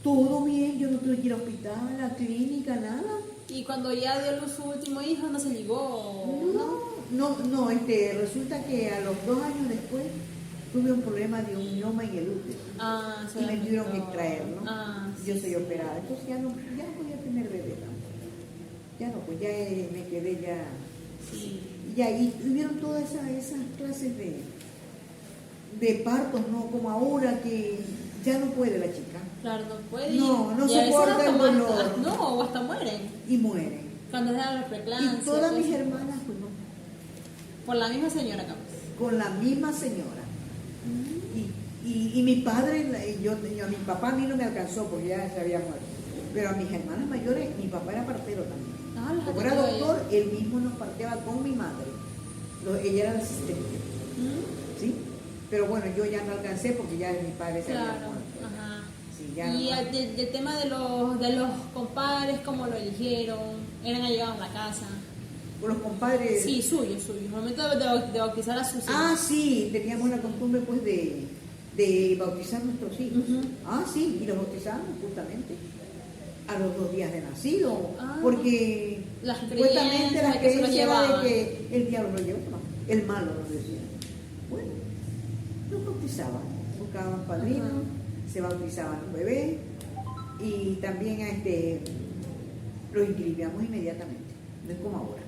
[SPEAKER 3] todo bien, yo no tuve que ir al hospital, a la clínica, nada.
[SPEAKER 1] Y cuando ya dio luz su último hijo, no se ligó.
[SPEAKER 3] No, resulta que a los 2 años después tuve un problema de un mioma en el útero.
[SPEAKER 1] Ah,
[SPEAKER 3] Y me tuvieron que extraerlo.
[SPEAKER 1] Ah,
[SPEAKER 3] Yo soy operada, entonces ya no podía tener bebé, ¿no? Ya no, pues ya me quedé ya.
[SPEAKER 1] Sí.
[SPEAKER 3] Ya, y hubieron todas esas clases de partos, ¿no? Como ahora que ya no puede la chica.
[SPEAKER 1] Claro, no puede.
[SPEAKER 3] No
[SPEAKER 1] Y a veces
[SPEAKER 3] soporta
[SPEAKER 1] hasta
[SPEAKER 3] el
[SPEAKER 1] muerta.
[SPEAKER 3] dolor.
[SPEAKER 1] No, o hasta mueren.
[SPEAKER 3] Y mueren.
[SPEAKER 1] Cuando se dan los preeclampsia.
[SPEAKER 3] Y todas
[SPEAKER 1] todo
[SPEAKER 3] mis
[SPEAKER 1] eso.
[SPEAKER 3] hermanas fuimos
[SPEAKER 1] Por la misma señora, capaz.
[SPEAKER 3] con la misma señora. Y mi padre, a mi papá a mí no me alcanzó porque ya se había muerto. Pero a mis hermanas mayores, mi papá era partero también.
[SPEAKER 1] Ah,
[SPEAKER 3] Como era doctor, él mismo nos parteaba con mi madre. Ella era la asistente. ¿Sí? Pero bueno, yo ya no alcancé porque ya mi padre se había
[SPEAKER 1] Claro,
[SPEAKER 3] muerto.
[SPEAKER 1] ajá.
[SPEAKER 3] Sí, ya
[SPEAKER 1] Y
[SPEAKER 3] no.
[SPEAKER 1] del tema de los compadres, ¿cómo lo eligieron? ¿Eran allegados a la casa?
[SPEAKER 3] Con los compadres.
[SPEAKER 1] Sí, suyo. El momento de bautizar a sus hijos.
[SPEAKER 3] Ah, sí, teníamos la costumbre pues de bautizar a nuestros hijos. Ah, sí, y los bautizamos justamente a los 2 días de nacido, porque
[SPEAKER 1] las
[SPEAKER 3] supuestamente la
[SPEAKER 1] creencias que se lo
[SPEAKER 3] creencia era de
[SPEAKER 1] llevaban.
[SPEAKER 3] que el diablo lo llevaba, el malo lo decía. Bueno, los bautizaban, buscaban padrinos, se bautizaban los bebés y también los inscribíamos inmediatamente, no es como ahora.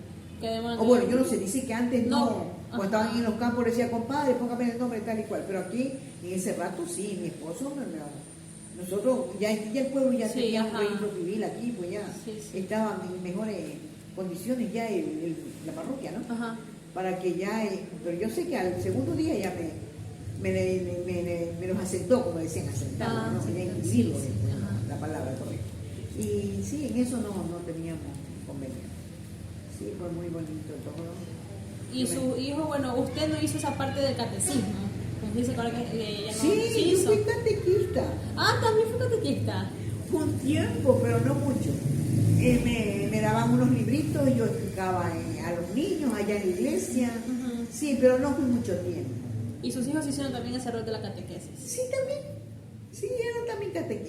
[SPEAKER 3] O bueno, yo no sé, dice que antes no, cuando estaban en los campos decía, compadre, póngame el nombre tal y cual, pero aquí en ese rato sí, mi esposo, nosotros ya el pueblo ya tenía un registro civil aquí, pues ya estaban en mejores condiciones ya la parroquia, ¿no?
[SPEAKER 1] Ajá.
[SPEAKER 3] Para que ya, pero yo sé que al segundo día ya me los asentó, como decían, asentado, no quería inscribirlo, la palabra correcta. Y sí, en eso no teníamos convenio. Sí, fue muy bonito todo.
[SPEAKER 1] Y su hijo, bueno, usted no hizo esa parte del catecismo. Pues dice que ahora que ella no
[SPEAKER 3] Sí, yo fui catequista.
[SPEAKER 1] Ah, también fue catequista.
[SPEAKER 3] Un tiempo, pero no mucho. Me daban unos libritos y yo explicaba a los niños allá en la iglesia. Sí, pero no fue mucho tiempo.
[SPEAKER 1] ¿Y sus hijos hicieron también ese rol de la catequesis?
[SPEAKER 3] Sí, también. Sí,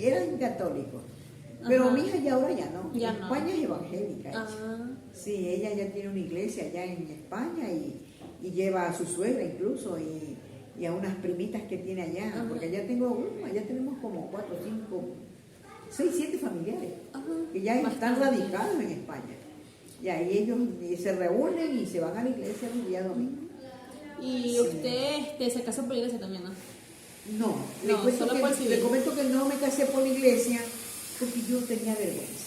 [SPEAKER 3] eran católicos. Pero mi hija ya ahora ya no.
[SPEAKER 1] Ya
[SPEAKER 3] en
[SPEAKER 1] no.
[SPEAKER 3] España es evangélica. Sí, ella ya tiene una iglesia allá en España y lleva a su suegra incluso y a unas primitas que tiene allá. Porque allá tenemos como 4, 5, 6, 7 familiares que ya están radicados en España. Y ahí ellos se reúnen y se van a la iglesia el día domingo.
[SPEAKER 1] Y usted se casó por la iglesia también, ¿no?
[SPEAKER 3] No,
[SPEAKER 1] No,
[SPEAKER 3] le comento que no me casé por la iglesia porque yo tenía vergüenza.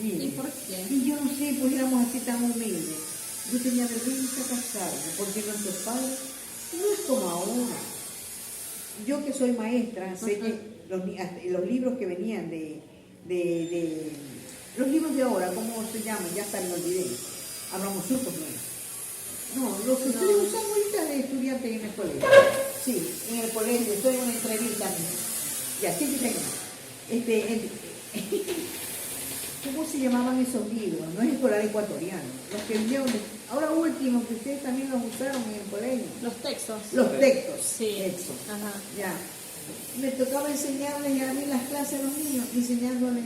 [SPEAKER 3] Mire,
[SPEAKER 1] ¿Y por qué?
[SPEAKER 3] Y yo no sé, pues éramos así tan humildes. Yo tenía vergüenza casarme porque nuestros padres no es como ahora. Yo que soy maestra, sé que los libros que venían de los libros de ahora, ¿cómo se llaman? Ya hasta me olvidé. Hablamos surcos nuevos. No, los que ustedes usan ahorita de estudiantes en el colegio. Sí, en el colegio, estoy en una entrevista. Y así que tengo. ¿Cómo se llamaban esos libros? No es escolar ecuatoriano. Los que vinieron, ahora último, que ustedes también los usaron en el colegio.
[SPEAKER 1] Los textos.
[SPEAKER 3] Los textos.
[SPEAKER 1] Sí.
[SPEAKER 3] Eso.
[SPEAKER 1] Ajá.
[SPEAKER 3] Ya. Me tocaba enseñarles a mí las clases a los niños, enseñándoles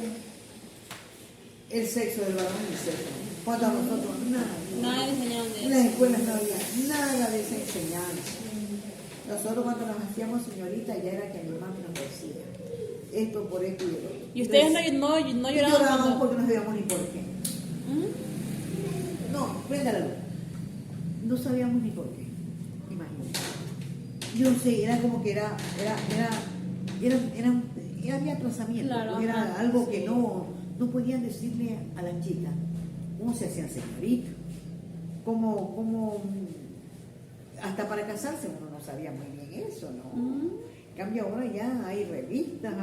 [SPEAKER 3] el sexo del varón y el sexo. Cuando a nosotros
[SPEAKER 1] Nada enseñaron de
[SPEAKER 3] en las escuelas no había nada de esa enseñanza. Nosotros cuando nos hacíamos señoritas ya era que mi mamá nos decía esto por esto y lo otro.
[SPEAKER 1] ¿Y ustedes no lloraban
[SPEAKER 3] llorábamos
[SPEAKER 1] cuando...?
[SPEAKER 3] porque no sabíamos ni por qué. No, prenda la luz. No sabíamos ni por qué. Imagínate. Yo no sé, era como que había atrasamiento.
[SPEAKER 1] Claro,
[SPEAKER 3] era algo que no podían decirle a las chicas cómo se hacían señoritas, cómo hasta para casarse uno no sabía muy bien eso, ¿no? En cambio ahora ya hay revistas,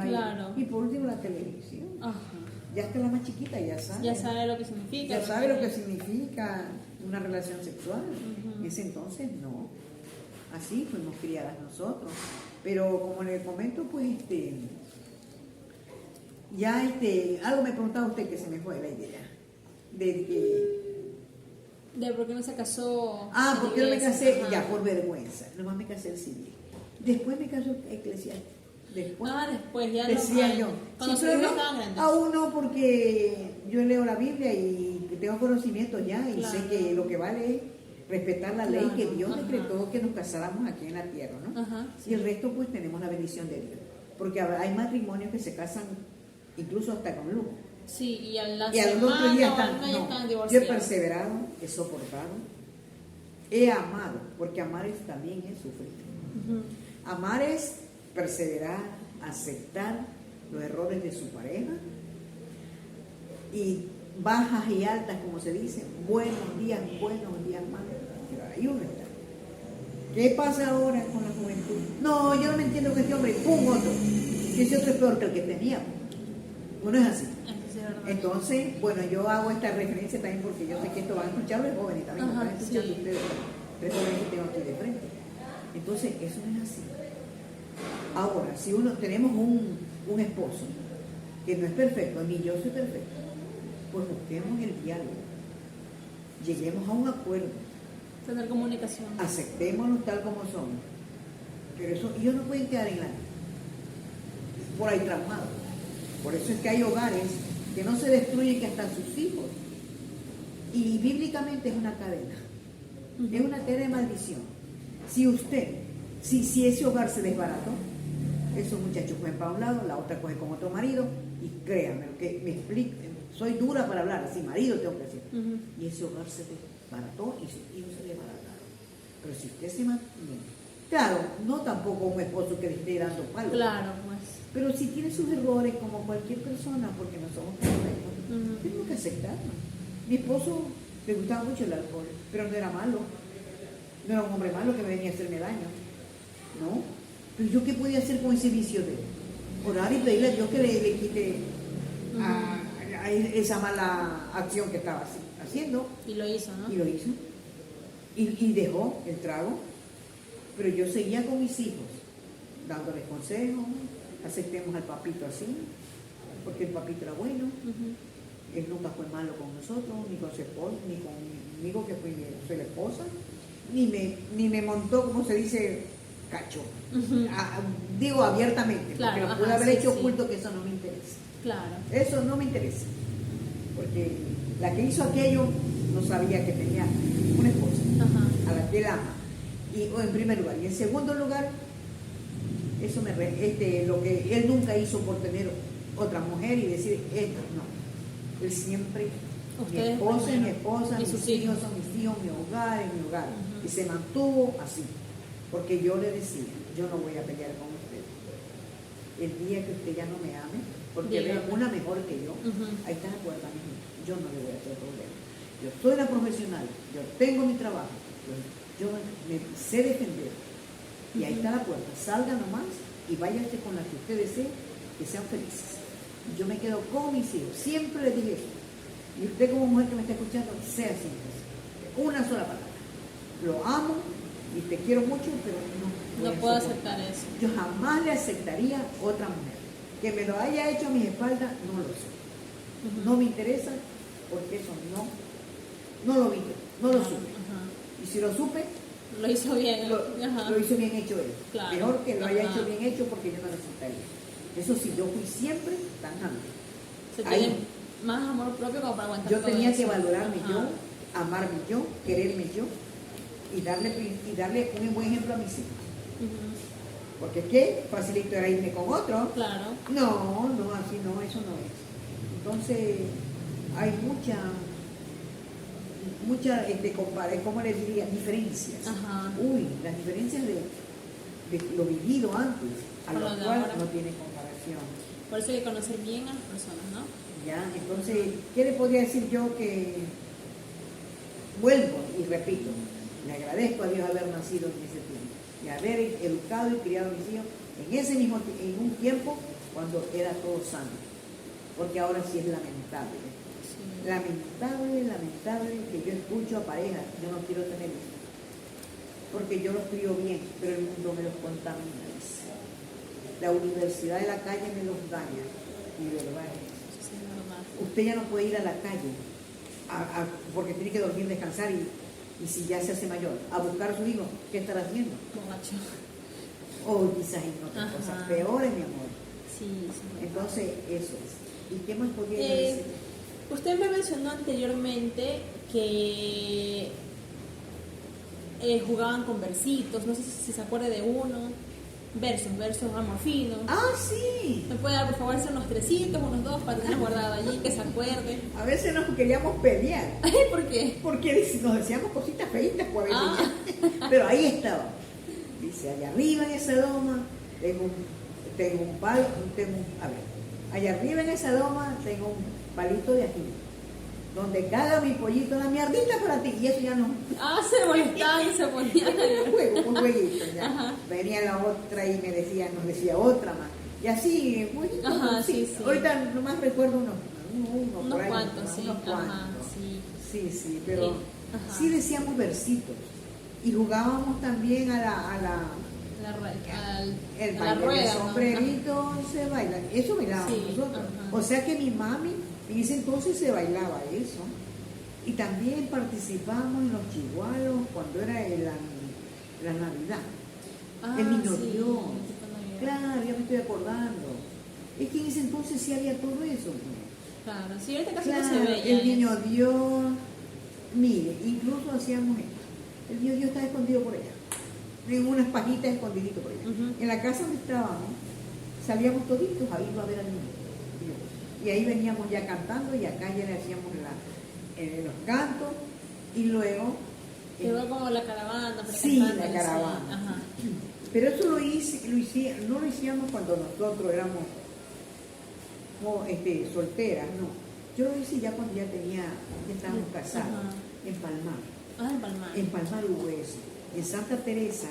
[SPEAKER 3] y por último la televisión. Ya hasta la más chiquita ya sabe.
[SPEAKER 1] Ya sabe lo que significa.
[SPEAKER 3] Ya sabe lo que significa una relación sexual. En ese entonces no. Así fuimos criadas nosotros. Pero como le comento, pues algo me preguntaba usted que se me fue la idea.
[SPEAKER 1] De por qué no se casó.
[SPEAKER 3] ¿Por qué no me casé? Ya, por vergüenza. Nomás me casé el civil. Después me casé eclesial.
[SPEAKER 1] Después ya
[SPEAKER 3] decía yo.
[SPEAKER 1] Cuando
[SPEAKER 3] Sí,
[SPEAKER 1] sus
[SPEAKER 3] pero
[SPEAKER 1] hijos estaban grandes.
[SPEAKER 3] aún no, porque yo leo la Biblia y tengo conocimiento ya y sé que lo que vale es respetar la ley que Dios decretó que nos casáramos aquí en la tierra, ¿no? Y el resto pues tenemos la bendición de Dios. Porque hay matrimonios que se casan incluso hasta con lujo.
[SPEAKER 1] Sí, y a los
[SPEAKER 3] otros días están
[SPEAKER 1] divorciados.
[SPEAKER 3] Yo he perseverado, he soportado, he amado, porque amar también es sufrir. Amar es perseverar, aceptar los errores de su pareja y bajas y altas, como se dice, buenos días malos, pero ahí uno está. ¿Qué pasa ahora con la juventud? No, yo no me entiendo con este hombre, ¡pum! Otro. Y ese otro es peor que el que teníamos. Bueno, es así.
[SPEAKER 1] verdad.
[SPEAKER 3] Entonces, bueno, yo hago esta referencia también porque yo sé que esto van a escuchar los jóvenes también,
[SPEAKER 1] Ajá,
[SPEAKER 3] están escuchando
[SPEAKER 1] sí.
[SPEAKER 3] ustedes, tres jóvenes que tengo aquí de frente. Entonces, eso no es así. Ahora, si tenemos un esposo que no es perfecto, ni yo soy perfecto, pues busquemos el diálogo, lleguemos a un acuerdo,
[SPEAKER 1] Tener comunicación.
[SPEAKER 3] aceptémonos tal como somos. Pero eso, ellos no pueden quedar en por ahí traumados. Por eso es que hay hogares que no se destruyen, que hasta sus hijos. Y bíblicamente es una cadena. Es una cadena de maldición. Si ese hogar se desbarató, esos muchachos cogen para un lado, la otra coge con otro marido, y créanme, que me explico, soy dura para hablar, así marido tengo que decir. Y ese hogar se desbarató y sus hijos se desbarataron. Pero si usted se mantiene, claro, no tampoco un esposo que le esté dando palos.
[SPEAKER 1] Claro, pues.
[SPEAKER 3] Pero si tiene sus errores como cualquier persona, porque no somos perfectos, tenemos que aceptarlo. Mi esposo le gustaba mucho el alcohol, pero no era malo. No era un hombre malo que me venía a hacerme daño. ¿No? Pero yo qué podía hacer con ese vicio de él? Orar y pedirle a Dios que le quite a esa mala acción que estaba haciendo.
[SPEAKER 1] Y lo hizo, ¿no?
[SPEAKER 3] Y lo hizo. Y dejó el trago. Pero yo seguía con mis hijos, dándoles consejos. Aceptemos al papito así, porque el papito era bueno. Él nunca fue malo con nosotros, ni con su esposo, ni conmigo, que soy la esposa, ni me montó, como se dice, cacho. Digo abiertamente,
[SPEAKER 1] Claro,
[SPEAKER 3] porque lo pude haber
[SPEAKER 1] sí,
[SPEAKER 3] hecho
[SPEAKER 1] sí.
[SPEAKER 3] oculto, que eso no me interesa.
[SPEAKER 1] Claro.
[SPEAKER 3] Eso no me interesa, porque la que hizo aquello no sabía que tenía una esposa, a la que él ama, en primer lugar. Y en segundo lugar, eso lo que él nunca hizo por tener otra mujer y decir esto, no. Él siempre,
[SPEAKER 1] Ustedes
[SPEAKER 3] mi esposa es
[SPEAKER 1] primero.
[SPEAKER 3] mi esposa,
[SPEAKER 1] Y
[SPEAKER 3] mis
[SPEAKER 1] sus
[SPEAKER 3] hijos
[SPEAKER 1] hijos.
[SPEAKER 3] son mis hijos, mi hogar es mi hogar. Y se mantuvo así, porque yo le decía, yo no voy a pelear con usted. El día que usted ya no me ame, porque ve
[SPEAKER 1] Dígame.
[SPEAKER 3] una mejor que yo, ahí está la puerta, mi hija. Yo no le voy a hacer problema. Yo soy la profesional, yo tengo mi trabajo, yo me sé defender. Y ahí está la puerta, salga nomás y váyase con la que usted desee, que sean felices. Y yo me quedo con mis hijos, siempre les dije eso. Y usted como mujer que me está escuchando, sea siempre así. Una sola palabra. Lo amo y te quiero mucho, pero
[SPEAKER 1] No
[SPEAKER 3] voy a
[SPEAKER 1] puedo
[SPEAKER 3] soportar.
[SPEAKER 1] aceptar eso.
[SPEAKER 3] Yo jamás le aceptaría otra mujer. Que me lo haya hecho a mis espaldas, no lo sé. No me interesa, porque eso no lo vi, no lo supe. Y si lo supe,
[SPEAKER 1] Lo hizo bien.
[SPEAKER 3] lo hizo bien hecho él.
[SPEAKER 1] Claro.
[SPEAKER 3] Mejor que lo haya hecho bien hecho, porque yo no lo aceptaría. Eso sí, yo fui siempre tan amable.
[SPEAKER 1] Se
[SPEAKER 3] Ahí.
[SPEAKER 1] tiene más amor propio como para aguantar
[SPEAKER 3] Yo
[SPEAKER 1] todo
[SPEAKER 3] tenía que
[SPEAKER 1] eso.
[SPEAKER 3] valorarme
[SPEAKER 1] Ajá.
[SPEAKER 3] yo, amarme yo, quererme yo y darle un buen ejemplo a mis hijos. Porque qué facilito era irme con otro.
[SPEAKER 1] Claro.
[SPEAKER 3] No, así no, eso no es. Entonces, hay ¿cómo les diría? Diferencias.
[SPEAKER 1] Ajá.
[SPEAKER 3] Uy, las diferencias de lo vivido antes, a
[SPEAKER 1] Con
[SPEAKER 3] lo
[SPEAKER 1] lo de
[SPEAKER 3] cual
[SPEAKER 1] ahora.
[SPEAKER 3] no tiene comparación.
[SPEAKER 1] Por eso hay que conocer bien a las personas, ¿no?
[SPEAKER 3] ¿Ya? Entonces, ¿qué le podría decir yo? Que vuelvo y repito, le agradezco a Dios haber nacido en ese tiempo y haber educado y criado a mis hijos en un tiempo cuando era todo sano, porque ahora sí es lamentable.
[SPEAKER 1] Sí.
[SPEAKER 3] Lamentable que yo escucho a parejas, yo no quiero tener hijos, porque yo los crío bien, pero el mundo me los contamina. La universidad de la calle me los daña, y de verdad es eso.
[SPEAKER 1] Sí, es verdad.
[SPEAKER 3] Usted ya no puede ir a la calle porque tiene que dormir, descansar y si ya se hace mayor, a buscar a su hijo, ¿qué estará haciendo?
[SPEAKER 1] Borracho.
[SPEAKER 3] O quizás en otras
[SPEAKER 1] Ajá.
[SPEAKER 3] cosas peores, mi amor.
[SPEAKER 1] Sí, sí.
[SPEAKER 3] Entonces, eso es. ¿Y qué más podría decir?
[SPEAKER 1] Usted me mencionó anteriormente que jugaban con versitos, no sé si se acuerda de uno. Versos, amor fino.
[SPEAKER 3] ¡Ah, sí!
[SPEAKER 1] ¿Me puede dar, por favor, hacer unos 300, unos 2 para tener guardado allí, que se acuerde?
[SPEAKER 3] A veces nos queríamos pelear,
[SPEAKER 1] Ay, ¿por qué?
[SPEAKER 3] porque nos decíamos cositas feitas, pues, a veces
[SPEAKER 1] Ah.
[SPEAKER 3] ya. Pero ahí estaba. Dice, allá arriba en esa loma tengo un palo, allá arriba en esa loma tengo un palito de ají. Donde caga mi pollito, la mierdita para ti. Y eso ya no.
[SPEAKER 1] Ah, se molestaban y se ponían.
[SPEAKER 3] Un jueguito, ya.
[SPEAKER 1] Ajá.
[SPEAKER 3] Venía la otra y nos decía otra más. Y así, jueguitos.
[SPEAKER 1] Ajá,
[SPEAKER 3] sí.
[SPEAKER 1] sí, sí.
[SPEAKER 3] Ahorita nomás recuerdo uno
[SPEAKER 1] Unos
[SPEAKER 3] por ahí,
[SPEAKER 1] cuantos, sí.
[SPEAKER 3] unos cuantos.
[SPEAKER 1] Ajá, sí.
[SPEAKER 3] Sí, pero
[SPEAKER 1] Sí, ajá.
[SPEAKER 3] sí decíamos versitos. Y jugábamos también a la
[SPEAKER 1] El
[SPEAKER 3] baile
[SPEAKER 1] rueda,
[SPEAKER 3] de
[SPEAKER 1] ¿no?
[SPEAKER 3] sombrerito, se baila. Eso bailábamos
[SPEAKER 1] Sí,
[SPEAKER 3] nosotros.
[SPEAKER 1] ajá.
[SPEAKER 3] O sea que mi mami, en ese entonces se bailaba eso. Y también participábamos en los chigualos cuando era la Navidad.
[SPEAKER 1] Ah,
[SPEAKER 3] El niño
[SPEAKER 1] sí,
[SPEAKER 3] Dios.
[SPEAKER 1] tipo Navidad.
[SPEAKER 3] Claro, ya me estoy acordando. Es que en ese entonces sí había todo eso. Pues.
[SPEAKER 1] Claro, sí, ahorita casi
[SPEAKER 3] Claro,
[SPEAKER 1] no se ve ya.
[SPEAKER 3] el niño Dios, mire, incluso hacíamos esto. El niño Dios estaba escondido por allá, en unas pajitas escondidito por allá.
[SPEAKER 1] Ujú.
[SPEAKER 3] En la casa donde estábamos, salíamos toditos a ir a ver al niño Dios. Y ahí veníamos ya cantando y acá ya le hacíamos los cantos y luego...
[SPEAKER 1] Quedó como la caravana.
[SPEAKER 3] Sí, la
[SPEAKER 1] presentando,
[SPEAKER 3] caravana.
[SPEAKER 1] sí, ajá.
[SPEAKER 3] Pero eso no lo hicimos cuando nosotros éramos solteras, no. Yo lo hice ya cuando ya estábamos casados,
[SPEAKER 1] Ajá.
[SPEAKER 3] en Palmar.
[SPEAKER 1] Ah, en Palmar.
[SPEAKER 3] En Palmar hubo eso. En Santa Teresa,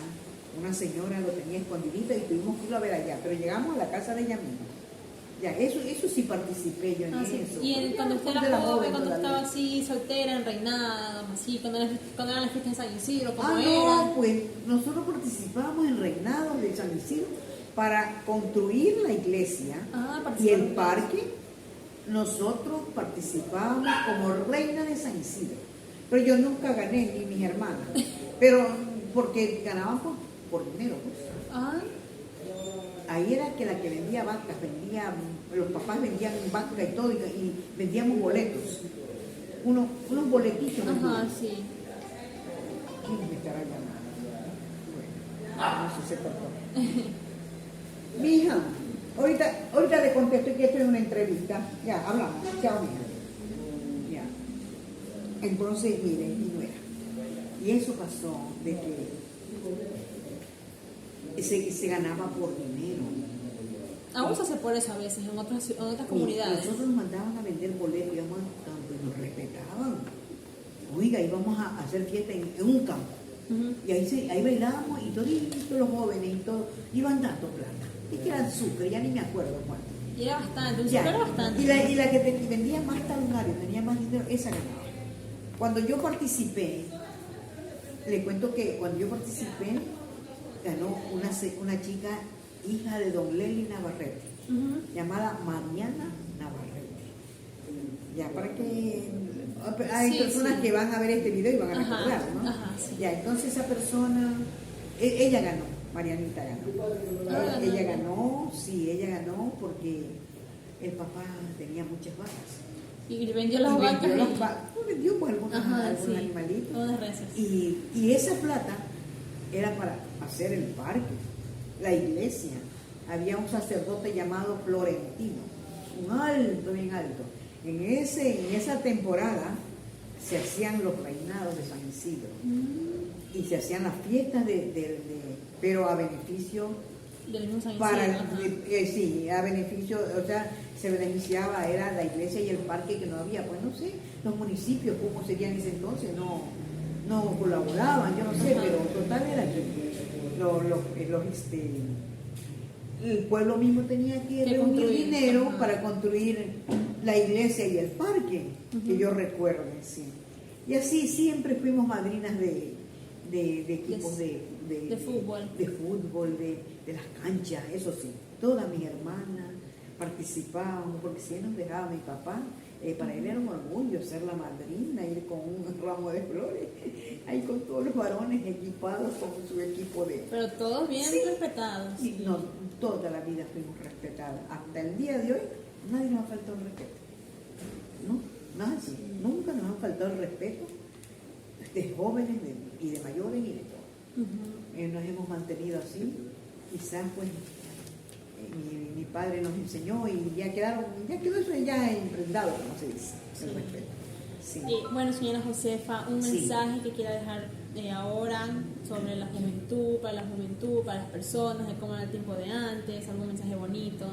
[SPEAKER 3] una señora lo tenía escondidito y tuvimos que irlo a ver allá, pero llegamos a la casa de ella misma. Ya, eso sí participé yo en
[SPEAKER 1] Ah, sí.
[SPEAKER 3] eso.
[SPEAKER 1] Y
[SPEAKER 3] Porque
[SPEAKER 1] cuando
[SPEAKER 3] ya
[SPEAKER 1] usted
[SPEAKER 3] de
[SPEAKER 1] era
[SPEAKER 3] la
[SPEAKER 1] joven, cuando
[SPEAKER 3] todavía.
[SPEAKER 1] estaba así, soltera, en reinados, así, cuando eran las fiestas de San Isidro, ¿cómo
[SPEAKER 3] Ah,
[SPEAKER 1] eran?
[SPEAKER 3] no, pues nosotros participábamos en reinados de San Isidro para construir la iglesia
[SPEAKER 1] Ah,
[SPEAKER 3] y
[SPEAKER 1] participaron
[SPEAKER 3] el parque. Nosotros participábamos como reina de San Isidro, pero yo nunca gané, ni mis hermanas, pero porque ganaban por dinero. Pues.
[SPEAKER 1] Ah,
[SPEAKER 3] Ahí era que la que vendía vacas, los papás vendían vacas y todo, y vendíamos boletos, unos boletitos.
[SPEAKER 1] ajá,
[SPEAKER 3] vendían.
[SPEAKER 1] sí.
[SPEAKER 3] ¿Quién me estará llamando? Bueno, no sé si se cortó. Mija, ahorita le contesto que estoy en una entrevista. Ya, hablamos. Chao, mija. Ya. Entonces, mire, mi nuera. Y eso pasó de que se ganaba por dinero.
[SPEAKER 1] Aún se hace por eso a veces, en otras comunidades.
[SPEAKER 3] Nosotros nos mandaban a vender boletos, íbamos al campo y nos respetaban. Oiga, íbamos a hacer fiesta en un campo.
[SPEAKER 1] Ujú.
[SPEAKER 3] Y ahí bailábamos y todos los jóvenes y todos iban dando plata. Es que era azúcar, ya ni me acuerdo cuánto.
[SPEAKER 1] Y era bastante, un
[SPEAKER 3] Ya.
[SPEAKER 1] super bastante.
[SPEAKER 3] Y la que vendía más talonario, tenía más dinero, esa ganaba. Cuando yo participé, le cuento que cuando yo participé, ganó una chica hija de don Lely Navarrete,
[SPEAKER 1] Ujú.
[SPEAKER 3] llamada Mariana Navarrete. Ya, para que hay
[SPEAKER 1] Sí,
[SPEAKER 3] personas
[SPEAKER 1] sí.
[SPEAKER 3] que van a ver este video y van a
[SPEAKER 1] Ajá,
[SPEAKER 3] recordar, ¿no?
[SPEAKER 1] ajá, sí.
[SPEAKER 3] Ya, entonces esa persona, ella ganó, Marianita ganó.
[SPEAKER 1] Ah,
[SPEAKER 3] Ella
[SPEAKER 1] ganó.
[SPEAKER 3] ella ganó porque el papá tenía muchas vacas.
[SPEAKER 1] Y vendió las
[SPEAKER 3] Y
[SPEAKER 1] vacas.
[SPEAKER 3] vendió pues algunos
[SPEAKER 1] Ajá, sí.
[SPEAKER 3] animalitos.
[SPEAKER 1] Unas reses.
[SPEAKER 3] Y esa plata era para hacer el parque, la iglesia. Había un sacerdote llamado Florentino, un alto, bien alto. En esa temporada se hacían los reinados de San Isidro y se hacían las fiestas pero a beneficio
[SPEAKER 1] Del mismo San
[SPEAKER 3] para
[SPEAKER 1] Isidro, ajá.
[SPEAKER 3] sí, a beneficio, o sea, se beneficiaba, era la iglesia y el parque que no había, pues no sé, los municipios, cómo serían en ese entonces, no colaboraban, yo no sé,
[SPEAKER 1] Ajá.
[SPEAKER 3] pero total era que el pueblo mismo tenía que reunir
[SPEAKER 1] construir,
[SPEAKER 3] dinero
[SPEAKER 1] ajá.
[SPEAKER 3] para construir la iglesia y el parque, que yo recuerde, sí. Y así siempre fuimos madrinas de equipos de
[SPEAKER 1] fútbol.
[SPEAKER 3] de las canchas, eso sí. Todas mis hermanas participaban, porque si él nos dejaba mi papá, para él era un orgullo ser la madrina, ir con un ramo de flores, ahí con todos los varones equipados con su equipo de...
[SPEAKER 1] Pero todos bien
[SPEAKER 3] Sí.
[SPEAKER 1] respetados.
[SPEAKER 3] Y no, toda la vida fuimos respetadas. Hasta el día de hoy nadie nos ha faltado el respeto. No, nadie. Nunca nos ha faltado el respeto de jóvenes y de mayores y de todos.
[SPEAKER 1] Ujú.
[SPEAKER 3] Nos hemos mantenido así. Quizás pues mi padre nos enseñó y ya quedó eso ya imprendado, como se dice, el
[SPEAKER 1] Sí.
[SPEAKER 3] respeto. Sí.
[SPEAKER 1] Y bueno, señora Josefa, un
[SPEAKER 3] Sí.
[SPEAKER 1] mensaje que quiera dejar ahora sobre la juventud, para las personas, de cómo era el tiempo de antes, algún mensaje bonito.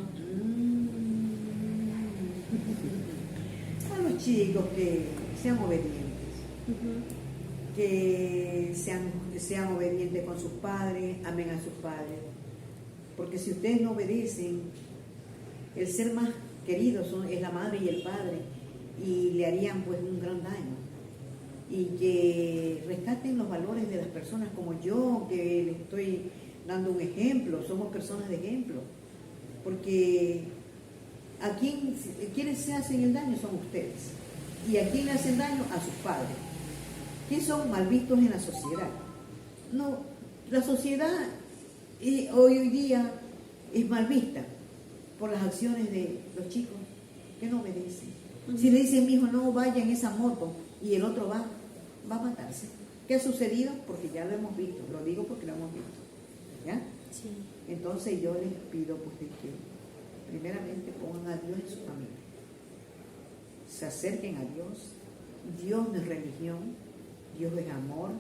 [SPEAKER 3] A los chicos que sean obedientes.
[SPEAKER 1] Ujú.
[SPEAKER 3] Que sean obedientes con sus padres, amen a sus padres. Porque si ustedes no obedecen, el ser más queridos, es la madre y el padre, y le harían pues un gran daño. Y que rescaten los valores de las personas como yo, que les estoy dando un ejemplo, somos personas de ejemplo. Porque a quienes se hacen el daño son ustedes. ¿Y a quién le hacen daño? A sus padres. Que son mal vistos en la sociedad. No, la sociedad hoy día es mal vista por las acciones de los chicos que no obedecen. Si le dicen, mi hijo, no vaya en esa moto, y el otro va a matarse. ¿Qué ha sucedido? Porque ya lo hemos visto, lo digo porque lo hemos visto. ¿Ya? Sí. Entonces yo les pido pues de que primeramente pongan a Dios en su familia. Se acerquen a Dios. Dios no es religión, Dios es amor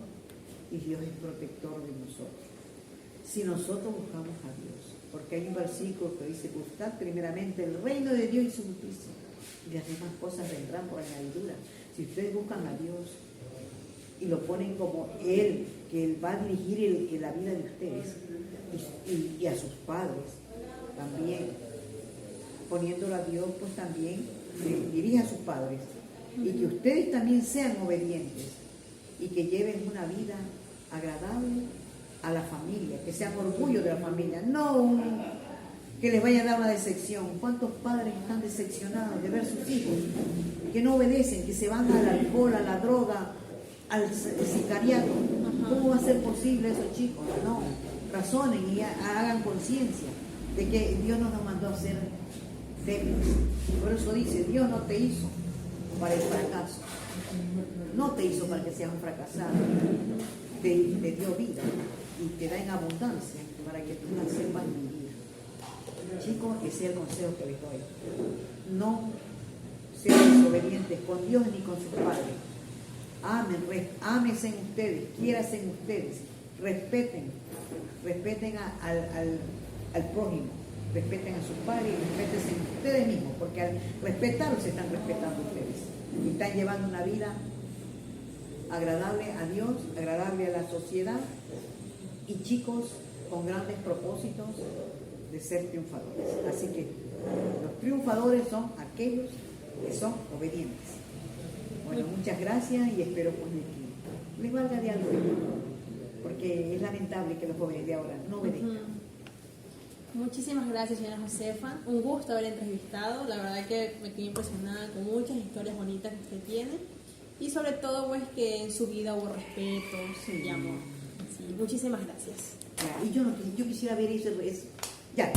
[SPEAKER 3] y Dios es protector de nosotros. Si nosotros buscamos a Dios, porque hay un versículo que dice, buscad primeramente el reino de Dios y su justicia, y las demás cosas vendrán por añadidura. Si ustedes buscan a Dios y lo ponen como Él, que Él va a dirigir la vida de ustedes y a sus padres también, poniéndolo a Dios, pues también dirige a sus padres, y que ustedes también sean obedientes y que lleven una vida agradable a la familia, que sean orgullo de la familia, no que les vaya a dar una decepción. ¿Cuántos padres están decepcionados de ver sus hijos que no obedecen, que se van al alcohol, a la droga, al sicariato? ¿Cómo va a ser posible eso, chicos? No, razonen y hagan conciencia de que Dios no nos mandó a ser débiles. Por eso dice, Dios no te hizo para el fracaso, no te hizo para que seas un fracasado, te dio vida y te da en abundancia para que tú la sepas vivir. Chicos, ese es el consejo que les doy. No sean desobedientes con Dios ni con sus padres. Ámense en ustedes, quiéranse en ustedes, respeten al prójimo, respeten a sus padres y respétense en ustedes mismos, porque al respetarlos se están respetando ustedes y están llevando una vida agradable a Dios, agradable a la sociedad, y chicos con grandes propósitos de ser triunfadores. Así que los triunfadores son aquellos que son obedientes. Bueno, muchas gracias y espero pues que les valga de algo, porque es lamentable que los jóvenes de ahora no obedezcan.
[SPEAKER 1] Muchísimas gracias, señora Josefa. Un gusto haber entrevistado. La verdad que me quedé impresionada con muchas historias bonitas que usted tiene. Y sobre todo, pues, que en su vida hubo respeto y amor. Sí, muchísimas gracias.
[SPEAKER 3] Ya, y yo quisiera ver eso. Ya.